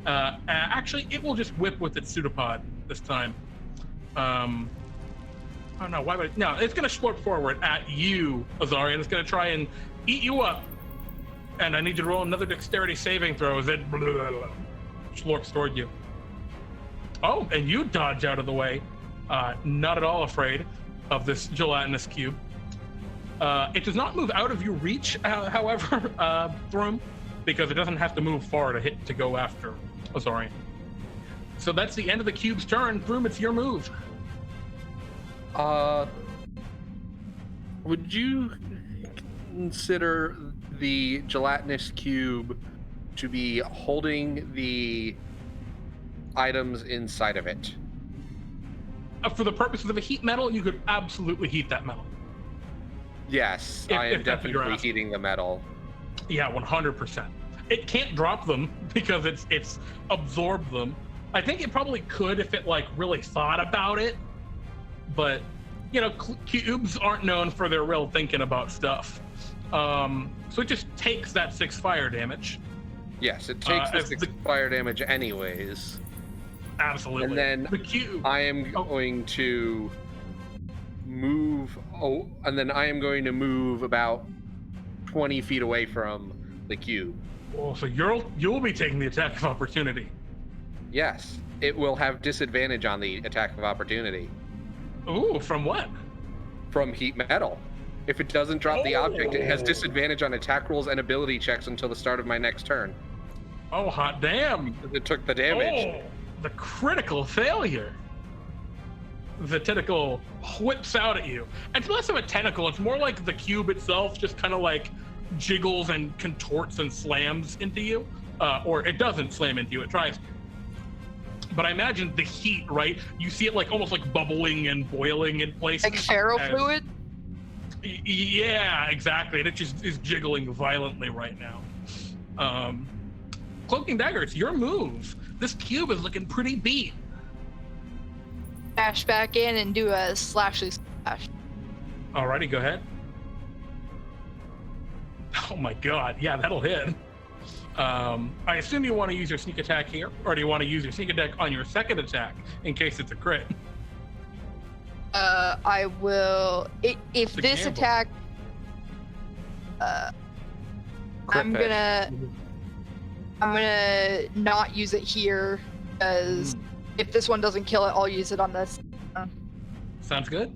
Actually, it will just whip with its pseudopod this time. Oh no, why would it? No, it's going to slurp forward at you, Azarion. It's going to try and eat you up. And I need you to roll another dexterity saving throw as it slurps toward you. Oh, and you dodge out of the way. Not at all afraid of this gelatinous cube. It does not move out of your reach, however, Throom, because it doesn't have to move far to go after Azarion. So that's the end of the cube's turn. Throom, it's your move. Would you consider the gelatinous cube to be holding the items inside of it? For the purposes of a heat metal, you could absolutely heat that metal. Yes, If I am that's what you're definitely asking. heating the metal. Yeah, 100%. It can't drop them because it's absorbed them. I think it probably could if it like really thought about it, but you know, cubes aren't known for their real thinking about stuff. So it just takes that 6 fire damage. Yes, it takes the as 6 fire damage anyways. Absolutely. And then the cube. I am going to move. Oh, and then I am going to move about 20 feet away from the cube. Oh, so you'll be taking the attack of opportunity. Yes, it will have disadvantage on the attack of opportunity Ooh, from what? from heat metal. If it doesn't drop the object, it has Oh. disadvantage on attack rolls and ability checks until the start of my next turn. Oh, hot damn. It took the damage. Oh, the critical failure. The tentacle whips out at you. It's less of a tentacle, it's more like the cube itself just kind of like jiggles and contorts and slams into you. Or it doesn't slam into you, it tries to. But I imagine the heat, right? You see it like almost like bubbling and boiling in places. Like ferro as- fluid? Yeah, exactly. And it just is jiggling violently right now. Cloaking Dagger, it's your move. This cube is looking pretty beat. Dash back in and do a slashly slash. Alrighty, go ahead. Oh my god, yeah, that'll hit. I assume you want to use your sneak attack here, or do you want to use your sneak attack on your second attack in case it's a crit? I will. If It's a this gamble. attack, Crit I'm fish. gonna not use it here because if this one doesn't kill it, I'll use it on this. Sounds good.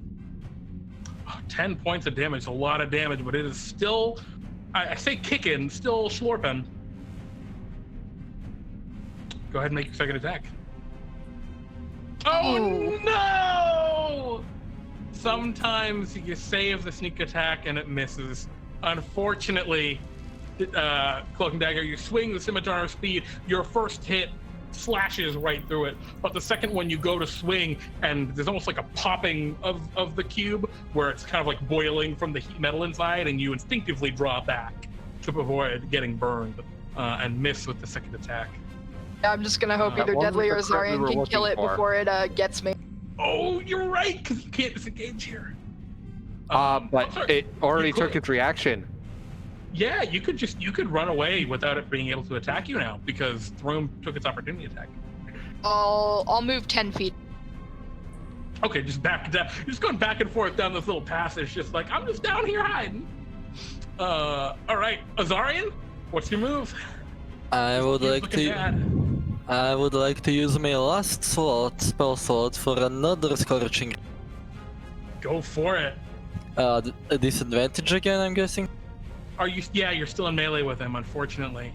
Oh, 10 points of damage, a lot of damage, but it is still, I say kicking, still slurping. Go ahead and make your second attack. Oh Ooh. no! Sometimes you save the sneak attack and it misses. Unfortunately, Cloaking Dagger, you swing the scimitar speed, your first hit slashes right through it, but the second one you go to swing and there's almost like a popping of the cube where it's kind of like boiling from the heat metal inside, and you instinctively draw back to avoid getting burned and miss with the second attack. I'm just gonna hope That either wasn't Deadly or the crit we Azarion were can kill looking it for. before it gets me. Oh, you're right, because you can't disengage here. But sorry. it already You took could. its reaction. Yeah, you could run away without it being able to attack you now because Throom took its opportunity attack. I'll move 10 feet. Okay, just back down. You're just going back and forth down this little passage, just like I'm just down here hiding. All right, Azarion, what's your move? I would He's like looking to. bad. I would like to use my last spell slot for another scorching. Go for it. A disadvantage again, I'm guessing. Are you? Yeah, you're still in melee with him, unfortunately.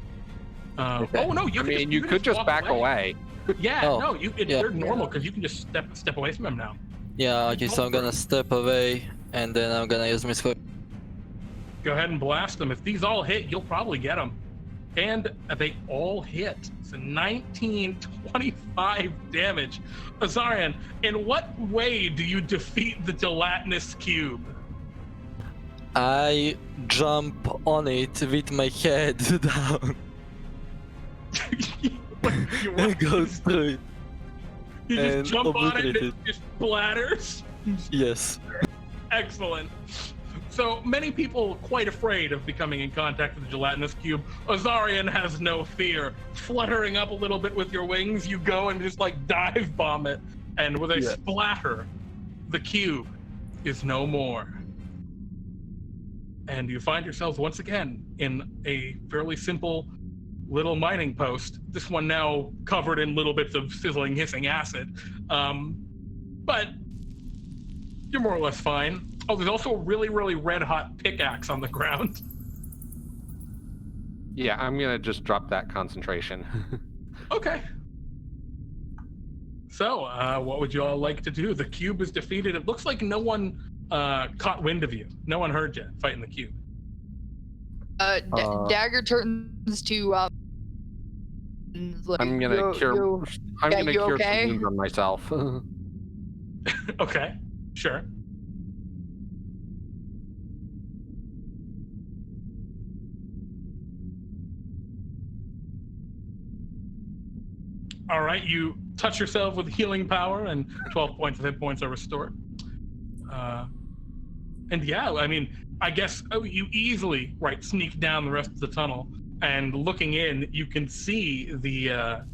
Okay. Oh no, I mean, you could just walk back away. Yeah, Oh, no, yeah. they're normal because you can just step away from him now. Yeah, okay, so I'm gonna step away and then I'm gonna use my scorch. Go ahead and blast them. If these all hit, you'll probably get them. And they all hit. So 19, 25 damage. Azarion, in what way do you defeat the gelatinous cube? I jump on it with my head down You and go through it. You just and jump on it and obliterate it just splatters. Yes. Excellent. So many people quite afraid of becoming in contact with the gelatinous cube. Azarion has no fear. Fluttering up a little bit with your wings, you go and just like dive bomb it. And with a Yeah. splatter, the cube is no more. and you find yourselves once again in a fairly simple little mining post. This one now covered in little bits of sizzling, hissing acid. But you're more or less fine. Oh, there's also a really, really red-hot pickaxe on the ground. Yeah, I'm gonna just drop that concentration. Okay. So, what would you all like to do? The cube is defeated. It looks like no one caught wind of you. No one heard you fighting the cube. Dagger turns to. Like, I'm gonna cure. I'm gonna cure okay? some wounds on myself. Okay, sure. All right, you touch yourself with healing power, and 12 points of hit points are restored. And yeah, I mean, I guess you easily sneak down the rest of the tunnel, and looking in, you can see the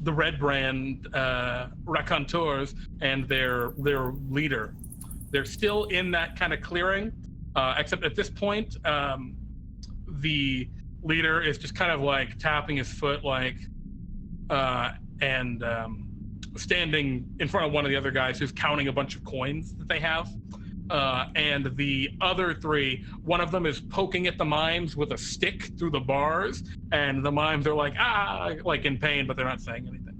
Red Brand raconteurs and their leader. They're still in that kind of clearing, except at this point, the leader is just kind of like tapping his foot, and standing in front of one of the other guys who's counting a bunch of coins that they have. And the other three, one of them is poking at the mimes with a stick through the bars, and the mimes are like in pain, but they're not saying anything.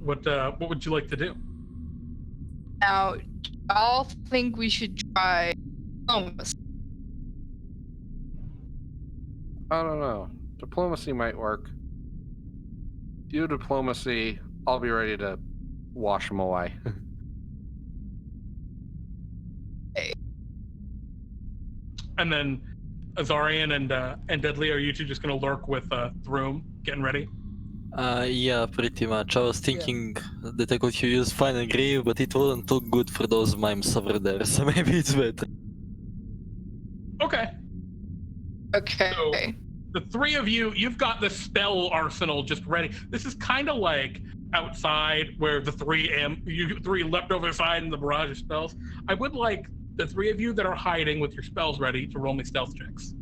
What would you like to do? Now, y'all think we should try diplomacy? I don't know. Diplomacy might work. Do diplomacy. I'll be ready to wash them away. And then Azarion and Deadly, are you two just gonna lurk with Throom, getting ready? Yeah, pretty much. I was thinking that I could use Fine and Grave, but it wouldn't look good for those mimes over there, so maybe it's better. Okay. Okay. So, the three of you, you've got the spell arsenal just ready. This is kind of like outside where the you three leapt over the side in the barrage of spells. I would like the three of you that are hiding with your spells ready to roll me stealth checks.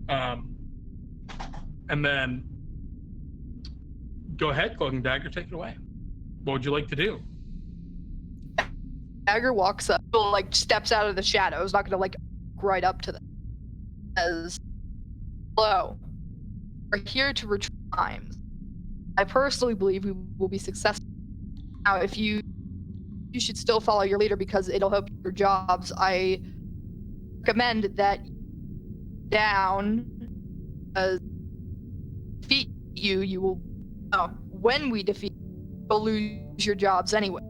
And then go ahead, Cloaking Dagger, take it away. What would you like to do? Dagger walks up, steps out of the shadows, not gonna right up to them. Says, "Hello, we're here to retrieve Mimes. I personally believe we will be successful. Now, if you should still follow your leader because it'll help your jobs. I recommend that down defeat you. You will. When we defeat, you'll lose your jobs anyway.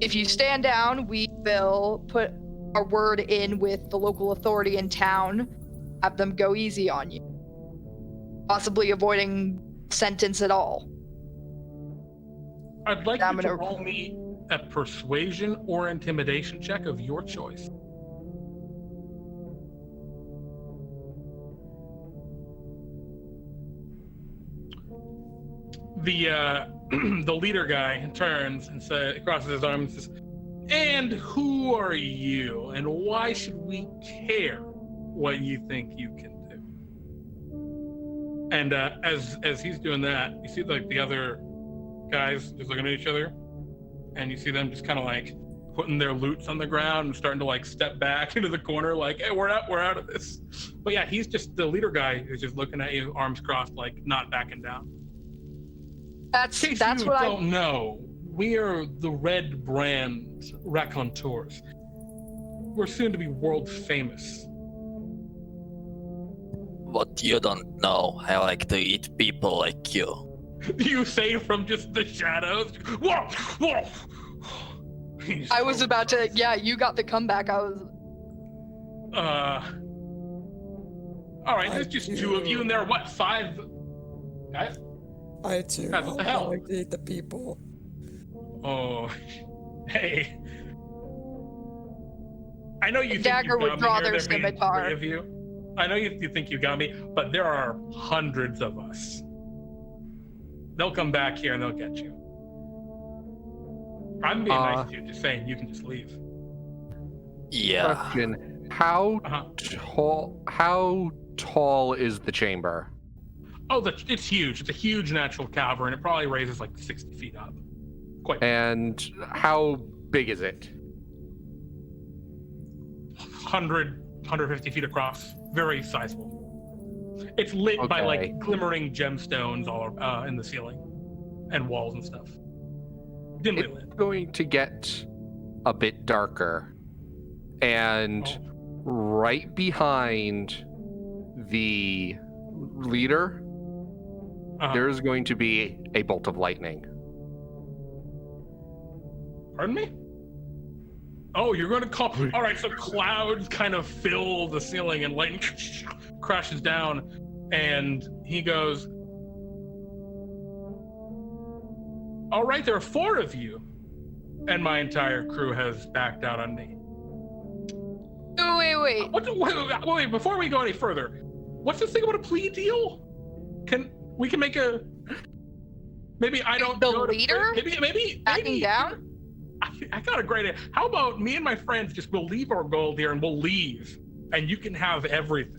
If you stand down, we will put our word in with the local authority in town, have them go easy on you, possibly avoiding sentence at all." I'd like you to roll me a persuasion or intimidation check of your choice. The leader guy turns and crosses his arms and says, "And who are you? And why should we care what you think you can do?" And as he's doing that, you see the other guys just looking at each other, and you see them just kind of putting their loots on the ground and starting to step back into the corner, "Hey, we're out of this." But yeah, he's just the leader guy who's just looking at you, arms crossed, not backing down. That's In case that's you what don't know, we are the Red Brand raconteurs. We're soon to be world famous. What you don't know, I like to eat people like you. You say from just the shadows. Whoa, whoa. I was about to. Yeah, you got the comeback. I was. All right, there's just two of you, and there are what, 5 guys? I too. Guys, what the hell? I like to eat the people. Oh, hey. I know you think Dagger you would got me draw here, their there being scimitar. 3 of you. I know you think you got me, but there are hundreds of us. They'll come back here and they'll get you. I'm being nice to you, just saying you can just leave. Yeah. Question: How tall is the chamber? Oh, it's huge. It's a huge natural cavern. It probably raises like 60 feet up. Quite. And how big is it? 150 feet across. Very sizable. It's lit by like glimmering gemstones all in the ceiling and walls and stuff. Dimly lit. It's going to get a bit darker, and right behind the leader, there's going to be a bolt of lightning. Pardon me? Oh, you're going to call... All right, so clouds kind of fill the ceiling and lightning crashes down, and he goes, all right, there are 4 of you, and my entire crew has backed out on me. Wait. Wait, before we go any further, what's this thing about a plea deal? We can make a... Maybe I don't... The leader? Maybe backing down? I got a great idea. How about me and my friends just we'll leave our gold here and we'll leave, and you can have everything.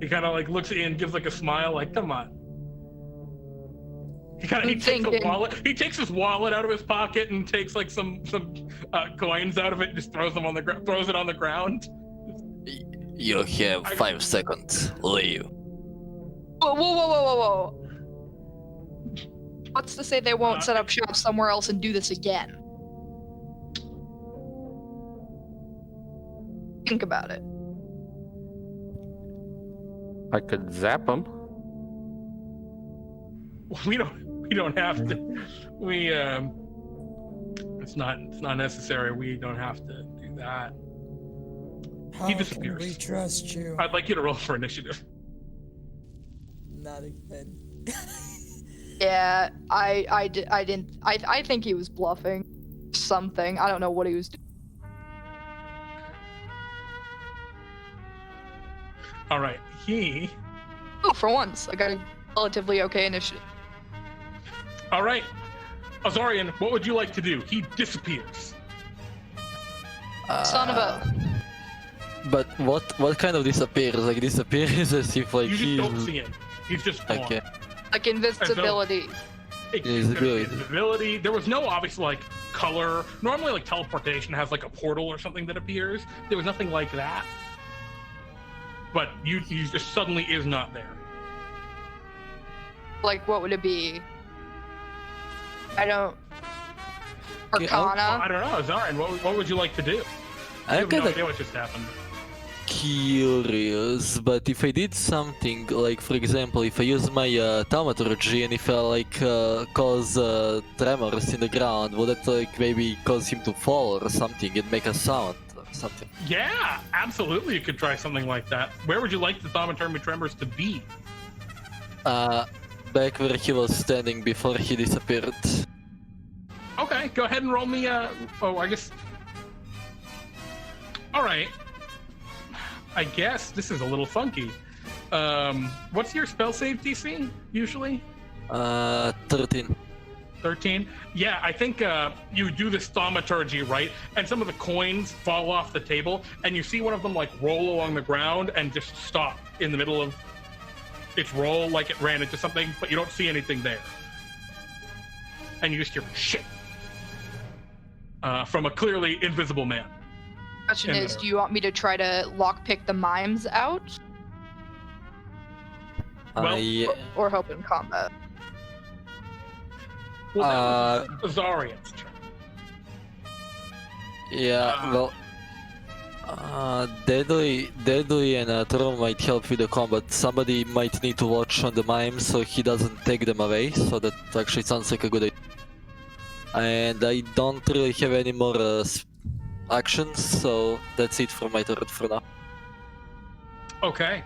He kind of like looks at you and gives like a smile, like, come on. He takes his wallet. He takes his wallet out of his pocket and takes like some coins out of it, and just throws them on the throws it on the ground. You have 5 seconds. Leave. Whoa. What's to say they won't set up shop somewhere else and do this again? Think about it. I could zap them. We don't have to. It's not necessary. We don't have to do that. He disappears. Can we trust you? I'd like you to roll for initiative. Not again. Yeah, I didn't. I think he was bluffing something. I don't know what he was doing. All right, Oh, for once, I got a relatively okay initiative. All right, Azarion, what would you like to do? He disappears. Son of a... But what kind of disappears? Like disappears as if like You just don't see him. He's just gone. Okay. Like invisibility. Invisibility. There was no obvious like color. Normally, like teleportation has like a portal or something that appears. There was nothing like that. But you just suddenly is not there. Like, what would it be? I don't... Arcana? I don't know, Azarion. What would you like to do? I I'm have no kinda idea what just happened. curious, but if I did something, like for example, if I use my thaumaturgy and if I like cause tremors in the ground, would that like maybe cause him to fall or something and make a sound or something? Yeah, absolutely. You could try something like that. Where would you like the thaumaturgy tremors to be? Back where he was standing before he disappeared. Okay, go ahead and roll me I guess... Alright. I guess this is a little funky. What's your spell save DC, usually? 13. 13? Yeah, I think you do this thaumaturgy, right? And some of the coins fall off the table, and you see one of them like roll along the ground and just stop in the middle of its roll like it ran into something, but you don't see anything there. And you just hear shit from a clearly invisible man. Question is, do you want me to try to lockpick the mimes out? Well, Or help in combat? Well, that was Azarion's turn. Yeah, well, Deadly and Throom might help with the combat. Somebody might need to watch on the mimes so he doesn't take them away, so that actually sounds like a good idea. And I don't really have any more actions, so that's it for my turn for now. Okay.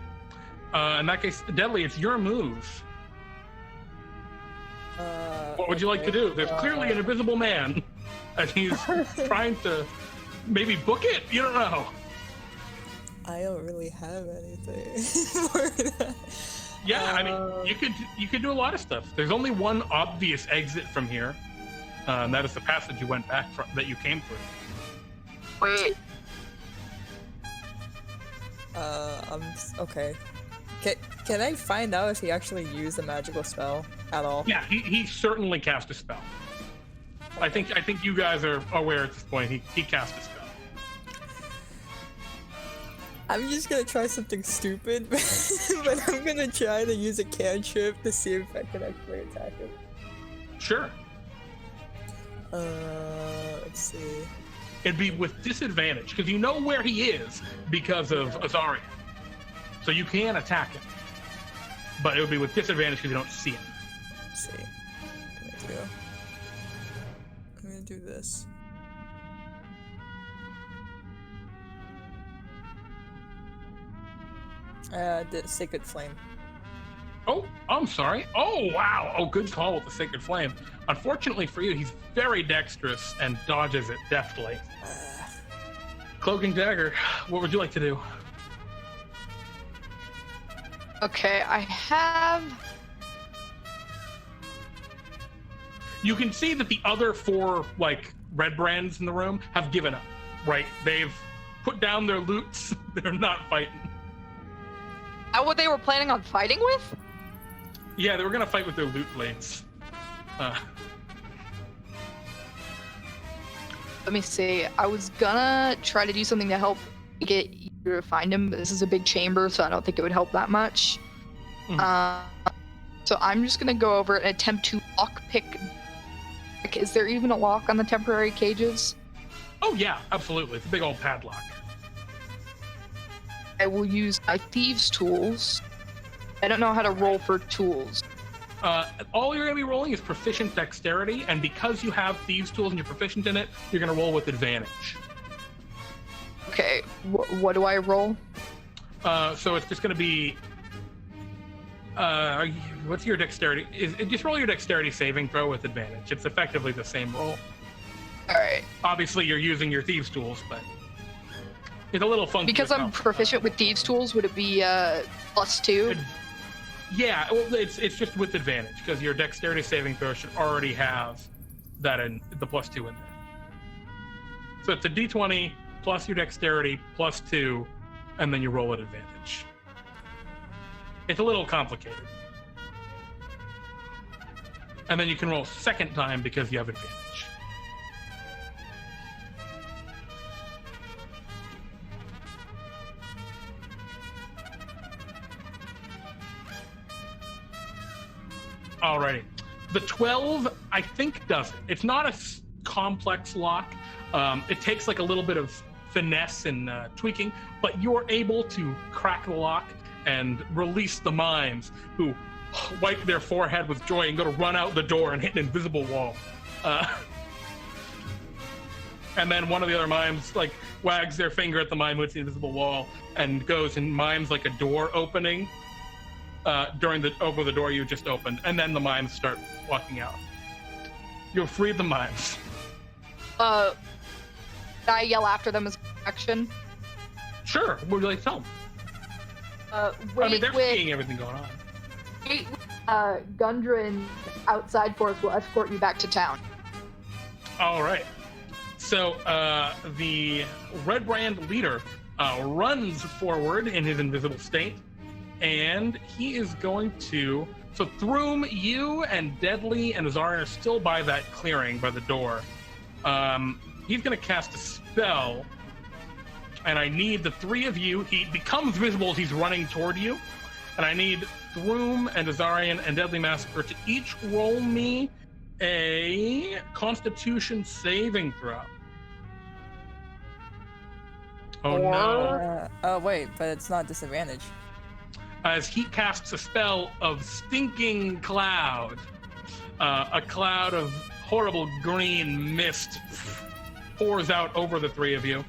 In that case, Deadly, it's your move. What would you like to do? There's clearly an invisible man, and he's trying to maybe book it? You don't know. I don't really have anything more than that. Yeah, I mean, you could do a lot of stuff. There's only one obvious exit from here, and that is the passage you went back from, that you came through. Wait. Okay. Can I find out if he actually used a magical spell at all? Yeah, he certainly cast a spell. I think you guys are aware at this point. He cast a spell. I'm just gonna try something stupid, but I'm gonna try to use a cantrip to see if I can actually attack him. Sure. Let's see. It'd be with disadvantage, because you know where he is because of Azarion. So you can attack him. But it would be with disadvantage because you don't see him. Let's see. What can I do? I'm gonna do this. The Sacred Flame. Oh, I'm sorry. Oh, wow. Oh, good call with the Sacred Flame. Unfortunately for you, he's very dexterous and dodges it deftly. Cloaking Dagger, what would you like to do? Okay, I have. You can see that the other 4, red brands in the room have given up, right? They've put down their loots. They're not fighting. Is that what they were planning on fighting with? Yeah, they were going to fight with their loot blades. Let me see. I was gonna try to do something to help get you to find him, but this is a big chamber, so I don't think it would help that much. So I'm just gonna go over and attempt to lockpick. Is there even a lock on the temporary cages? Oh yeah, absolutely. It's a big old padlock. I will use my thieves' tools. I don't know how to roll for tools. All you're going to be rolling is proficient dexterity, and because you have thieves' tools and you're proficient in it, you're going to roll with advantage. Okay, what do I roll? So it's just going to be... what's your dexterity? Just roll your dexterity saving throw with advantage. It's effectively the same roll. Alright. Obviously, you're using your thieves' tools, but it's a little funky. Because I'm proficient with thieves' tools, would it be +2? Yeah, well, it's just with advantage, because your dexterity saving throw should already have that in the +2 in there. So it's a d20 plus your dexterity +2, and then you roll at advantage. It's a little complicated. And then you can roll second time because you have advantage. Alrighty. The 12, I think, does it. It's not a complex lock. It takes like a little bit of finesse and tweaking, but you're able to crack the lock and release the mimes, who wipe their forehead with joy and go to run out the door and hit an invisible wall. And then one of the other mimes wags their finger at the mime who hits the invisible wall and goes and mimes like a door opening. Over the door you just opened, and then the mimes start walking out. You'll free the mimes. I yell after them as action. Sure. What would you like to tell them? They're seeing everything going on. Wait, Gundren outside for us will escort you back to town. All right. So the Red Brand leader runs forward in his invisible state. And he is going to... So Throom, you and Deadly and Azarion are still by that clearing by the door. He's going to cast a spell. And I need the 3 of you. He becomes visible as he's running toward you. And I need Throom and Azarion and Deadly Massacre to each roll me a Constitution saving throw. Oh, no. Oh, wait, but it's not disadvantage. As he casts a spell of stinking cloud. A cloud of horrible green mist pours out over the 3 of you.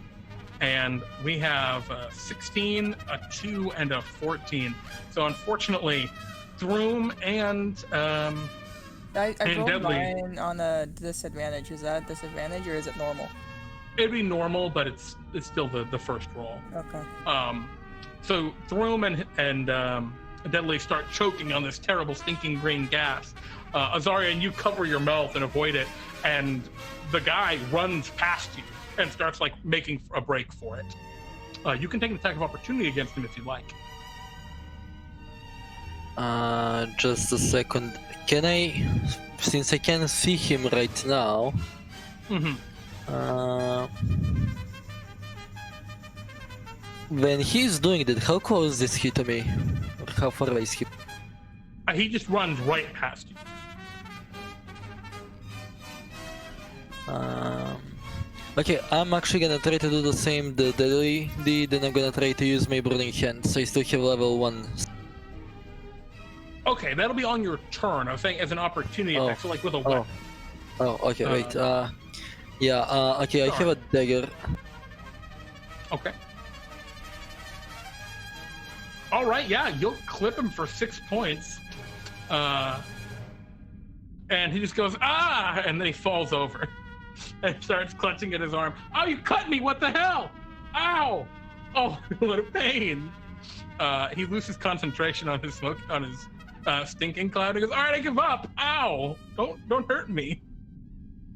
And we have a 16, a 2, and a 14. So unfortunately, Throom and I rolled Deadly. mine on a disadvantage. Is that disadvantage or is it normal? It'd be normal, but it's still the first roll. Okay. So Throom and Deadly start choking on this terrible stinking green gas. Azarion, you cover your mouth and avoid it, and the guy runs past you and starts like making a break for it. You can take an attack of opportunity against him if you like. Just a second. Can I, since I can see him right now, when he's doing that, how close is he to me? Or how far away is he? He just runs right past you. Okay, I'm actually gonna try to do the same the Deadly did, and I'm gonna try to use my Burning Hand, so I still have level 1. Okay, that'll be on your turn. I was saying as an opportunity attack, so like with a weapon. Oh, okay, wait. Yeah, okay, I have a Dagger. Okay. All right, yeah, you'll clip him for 6 points. And he just goes, ah! And then he falls over and starts clutching at his arm. Oh, you cut me! What the hell? Ow! Oh, what a pain! He loses concentration on his smoke, on his stinking cloud. He goes, all right, I give up. Ow! Don't hurt me.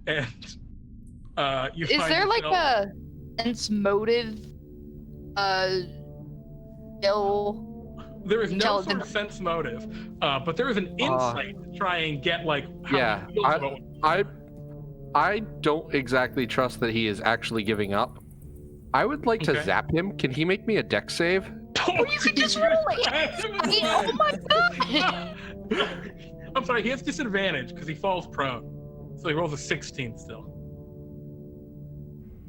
And you Is find there like yourself- a sense motive? Ill. There is no sort intelligent- of sense motive, but there is an insight to try and get like how Yeah, he feels about I don't exactly trust that he is actually giving up. I would like to Okay. zap him. Can he make me a dex save? Or you could just roll it. Oh my god! I'm sorry, he has disadvantage because he falls prone. So he rolls a 16 still.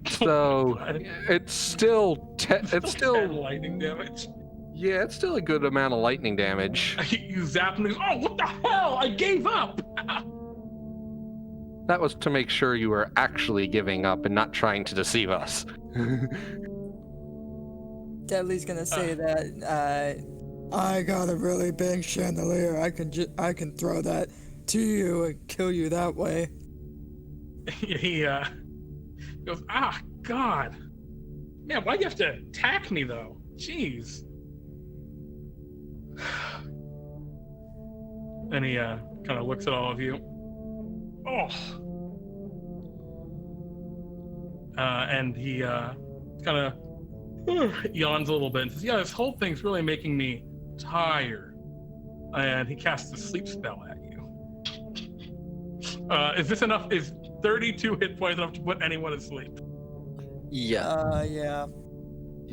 So God. it's still it's still 10 lightning damage. yeah, it's still a good amount of lightning damage. You zap him and he goes, oh, what the hell? I gave up! That was to make sure you were actually giving up and not trying to deceive us. Deadly's gonna say that I got a really big chandelier. I can throw that to you and kill you that way. He goes, ah, God. Man, why'd you have to attack me, though? Jeez. And he kind of looks at all of you. Oh. And he kind of yawns a little bit and says, yeah, this whole thing's really making me tired. And he casts a sleep spell at you. Is this enough? Is 32 hit points enough to put anyone to sleep? Yeah. Yeah.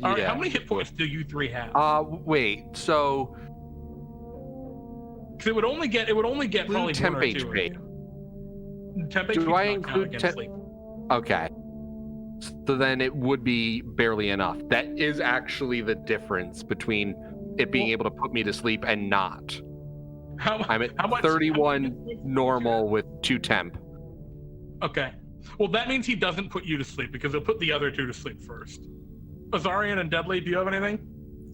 All right, how many hit points do you three have? Wait. So Because it would only get probably temp one or two. HP. Temp Do HP I does not count include against temp- sleep. Okay. So then it would be barely enough. That is actually the difference between it being able to put me to sleep and not. I'm at how much- 31 normal with 2 temp. Okay. Well, that means he doesn't put you to sleep because he'll put the other two to sleep first. Azarion and Deadly, do you have anything?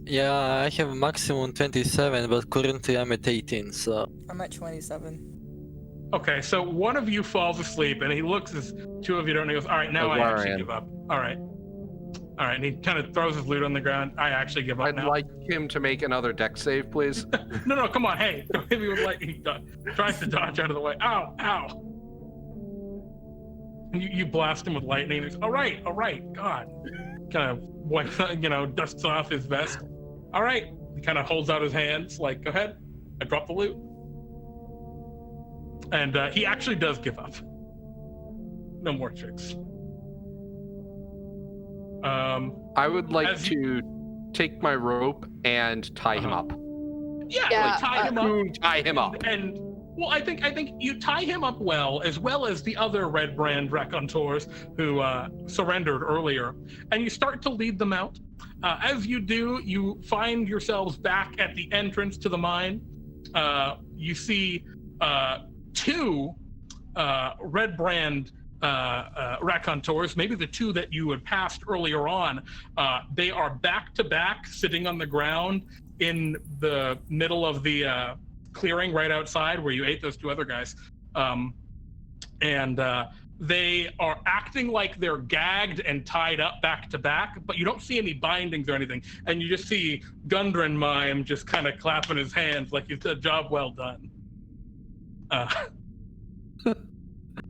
Yeah, I have maximum 27, but currently I'm at 18, so... I'm at 27. Okay, so one of you falls asleep and he looks as two of you don't know. He goes, all right, now I actually Azarion. give up. All right. All right, and he kind of throws his loot on the ground. I actually give up I'd now. like him to make another dex save, please. No, come on, hey. Don't hit me with light. He tries to dodge out of the way. Ow, ow. And you blast him with lightning. He's, all right, God. Kind of wipes, dusts off his vest. All right. He kind of holds out his hands like, go ahead. I dropped the loot. And he actually does give up. No more tricks. I would like As to take my rope and tie him up. Yeah, Yeah, like tie him up. Tie him up. And well, I think you tie him up well as the other Red Brand raconteurs who surrendered earlier, and you start to lead them out. As you do, you find yourselves back at the entrance to the mine. You see 2 Red Brand raconteurs, maybe the 2 that you had passed earlier on. They are back to back, sitting on the ground in the middle of the clearing right outside where you ate those 2 other guys. And They are acting like they're gagged and tied up back to back, but you don't see any bindings or anything. And you just see Gundren Mime just kind of clapping his hands like he said, "Job well done."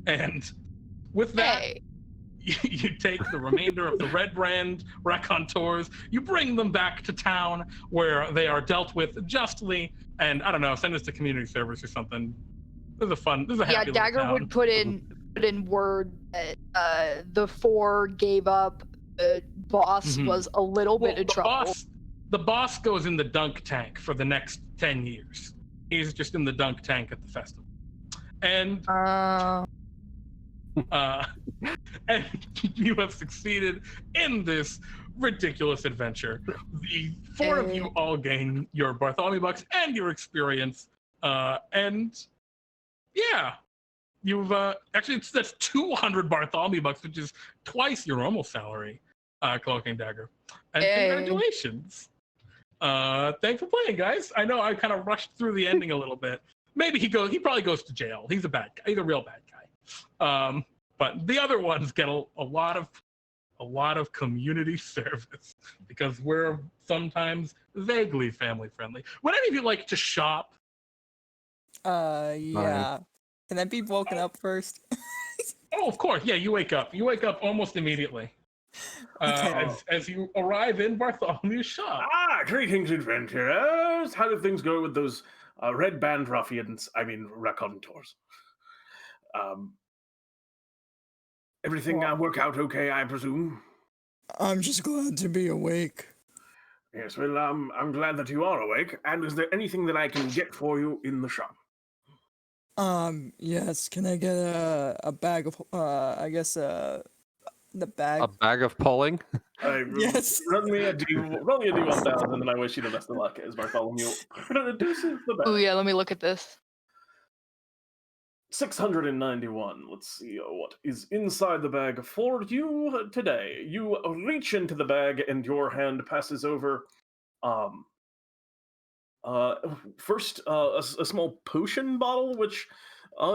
And with that, Hey. you take the remainder of the Red Brand raconteurs, you bring them back to town where they are dealt with justly, and I don't know, send us to community service or something. This is a happy little Dagger town. would put in word that the 4 gave up. The boss was a little bit of trouble. The boss goes in the dunk tank for the next 10 years. He's just in the dunk tank at the festival. And and you have succeeded in this ridiculous adventure. The 4 of you all gain your Bartholomew bucks and your experience. And yeah, you've actually that's 200 Bartholomew bucks, which is twice your normal salary, Cloaking Dagger. And congratulations. Thanks for playing, guys. I know I kind of rushed through the ending a little bit. Maybe he probably goes to jail. He's a bad guy. He's a real bad guy. But the other ones get a lot of community service because we're sometimes vaguely family friendly. Would any of you like to shop? Yeah. Can I be woken up first? Oh, of course. Yeah, you wake up. You wake up almost immediately. As you arrive in Bartholomew's shop. Greetings, adventurers. How did things go with those red band ruffians? I mean, raconteurs. Everything work out okay, I presume? I'm just glad to be awake. Yes, well, I'm glad that you are awake. And is there anything that I can get for you in the shop? Yes. Can I get a bag of, the bag? A bag of pulling? Yes. Roll me a D1000, and I wish you the best of luck as Bartholomew produces the bag. Oh yeah, let me look at this. 691. Let's see what is inside the bag for you today. You reach into the bag, and your hand passes over. First, a small potion bottle, which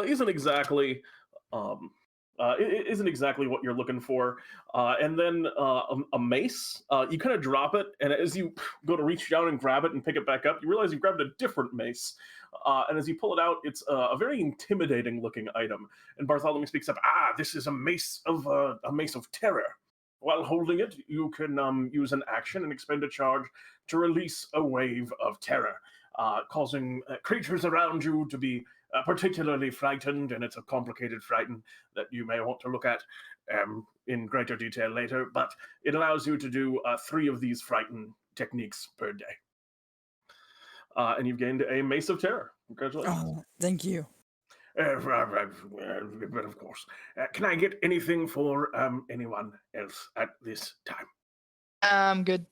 isn't exactly what you're looking for. And then a mace. You kind of drop it, and as you go to reach down and grab it and pick it back up, you realize you grabbed a different mace. And as you pull it out, it's a very intimidating-looking item. And Bartholomew speaks up. This is a mace of terror. While holding it, you can use an action and expend a charge to release a wave of terror, causing creatures around you to be particularly frightened, and it's a complicated frighten that you may want to look at in greater detail later, but it allows you to do 3 of these frighten techniques per day. And you've gained a Mace of Terror. Congratulations. Oh, thank you. But of course. Can I get anything for anyone else at this time? I'm good.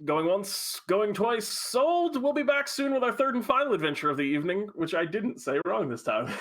Going once, going twice, sold. We'll be back soon with our 3rd and final adventure of the evening, which I didn't say wrong this time.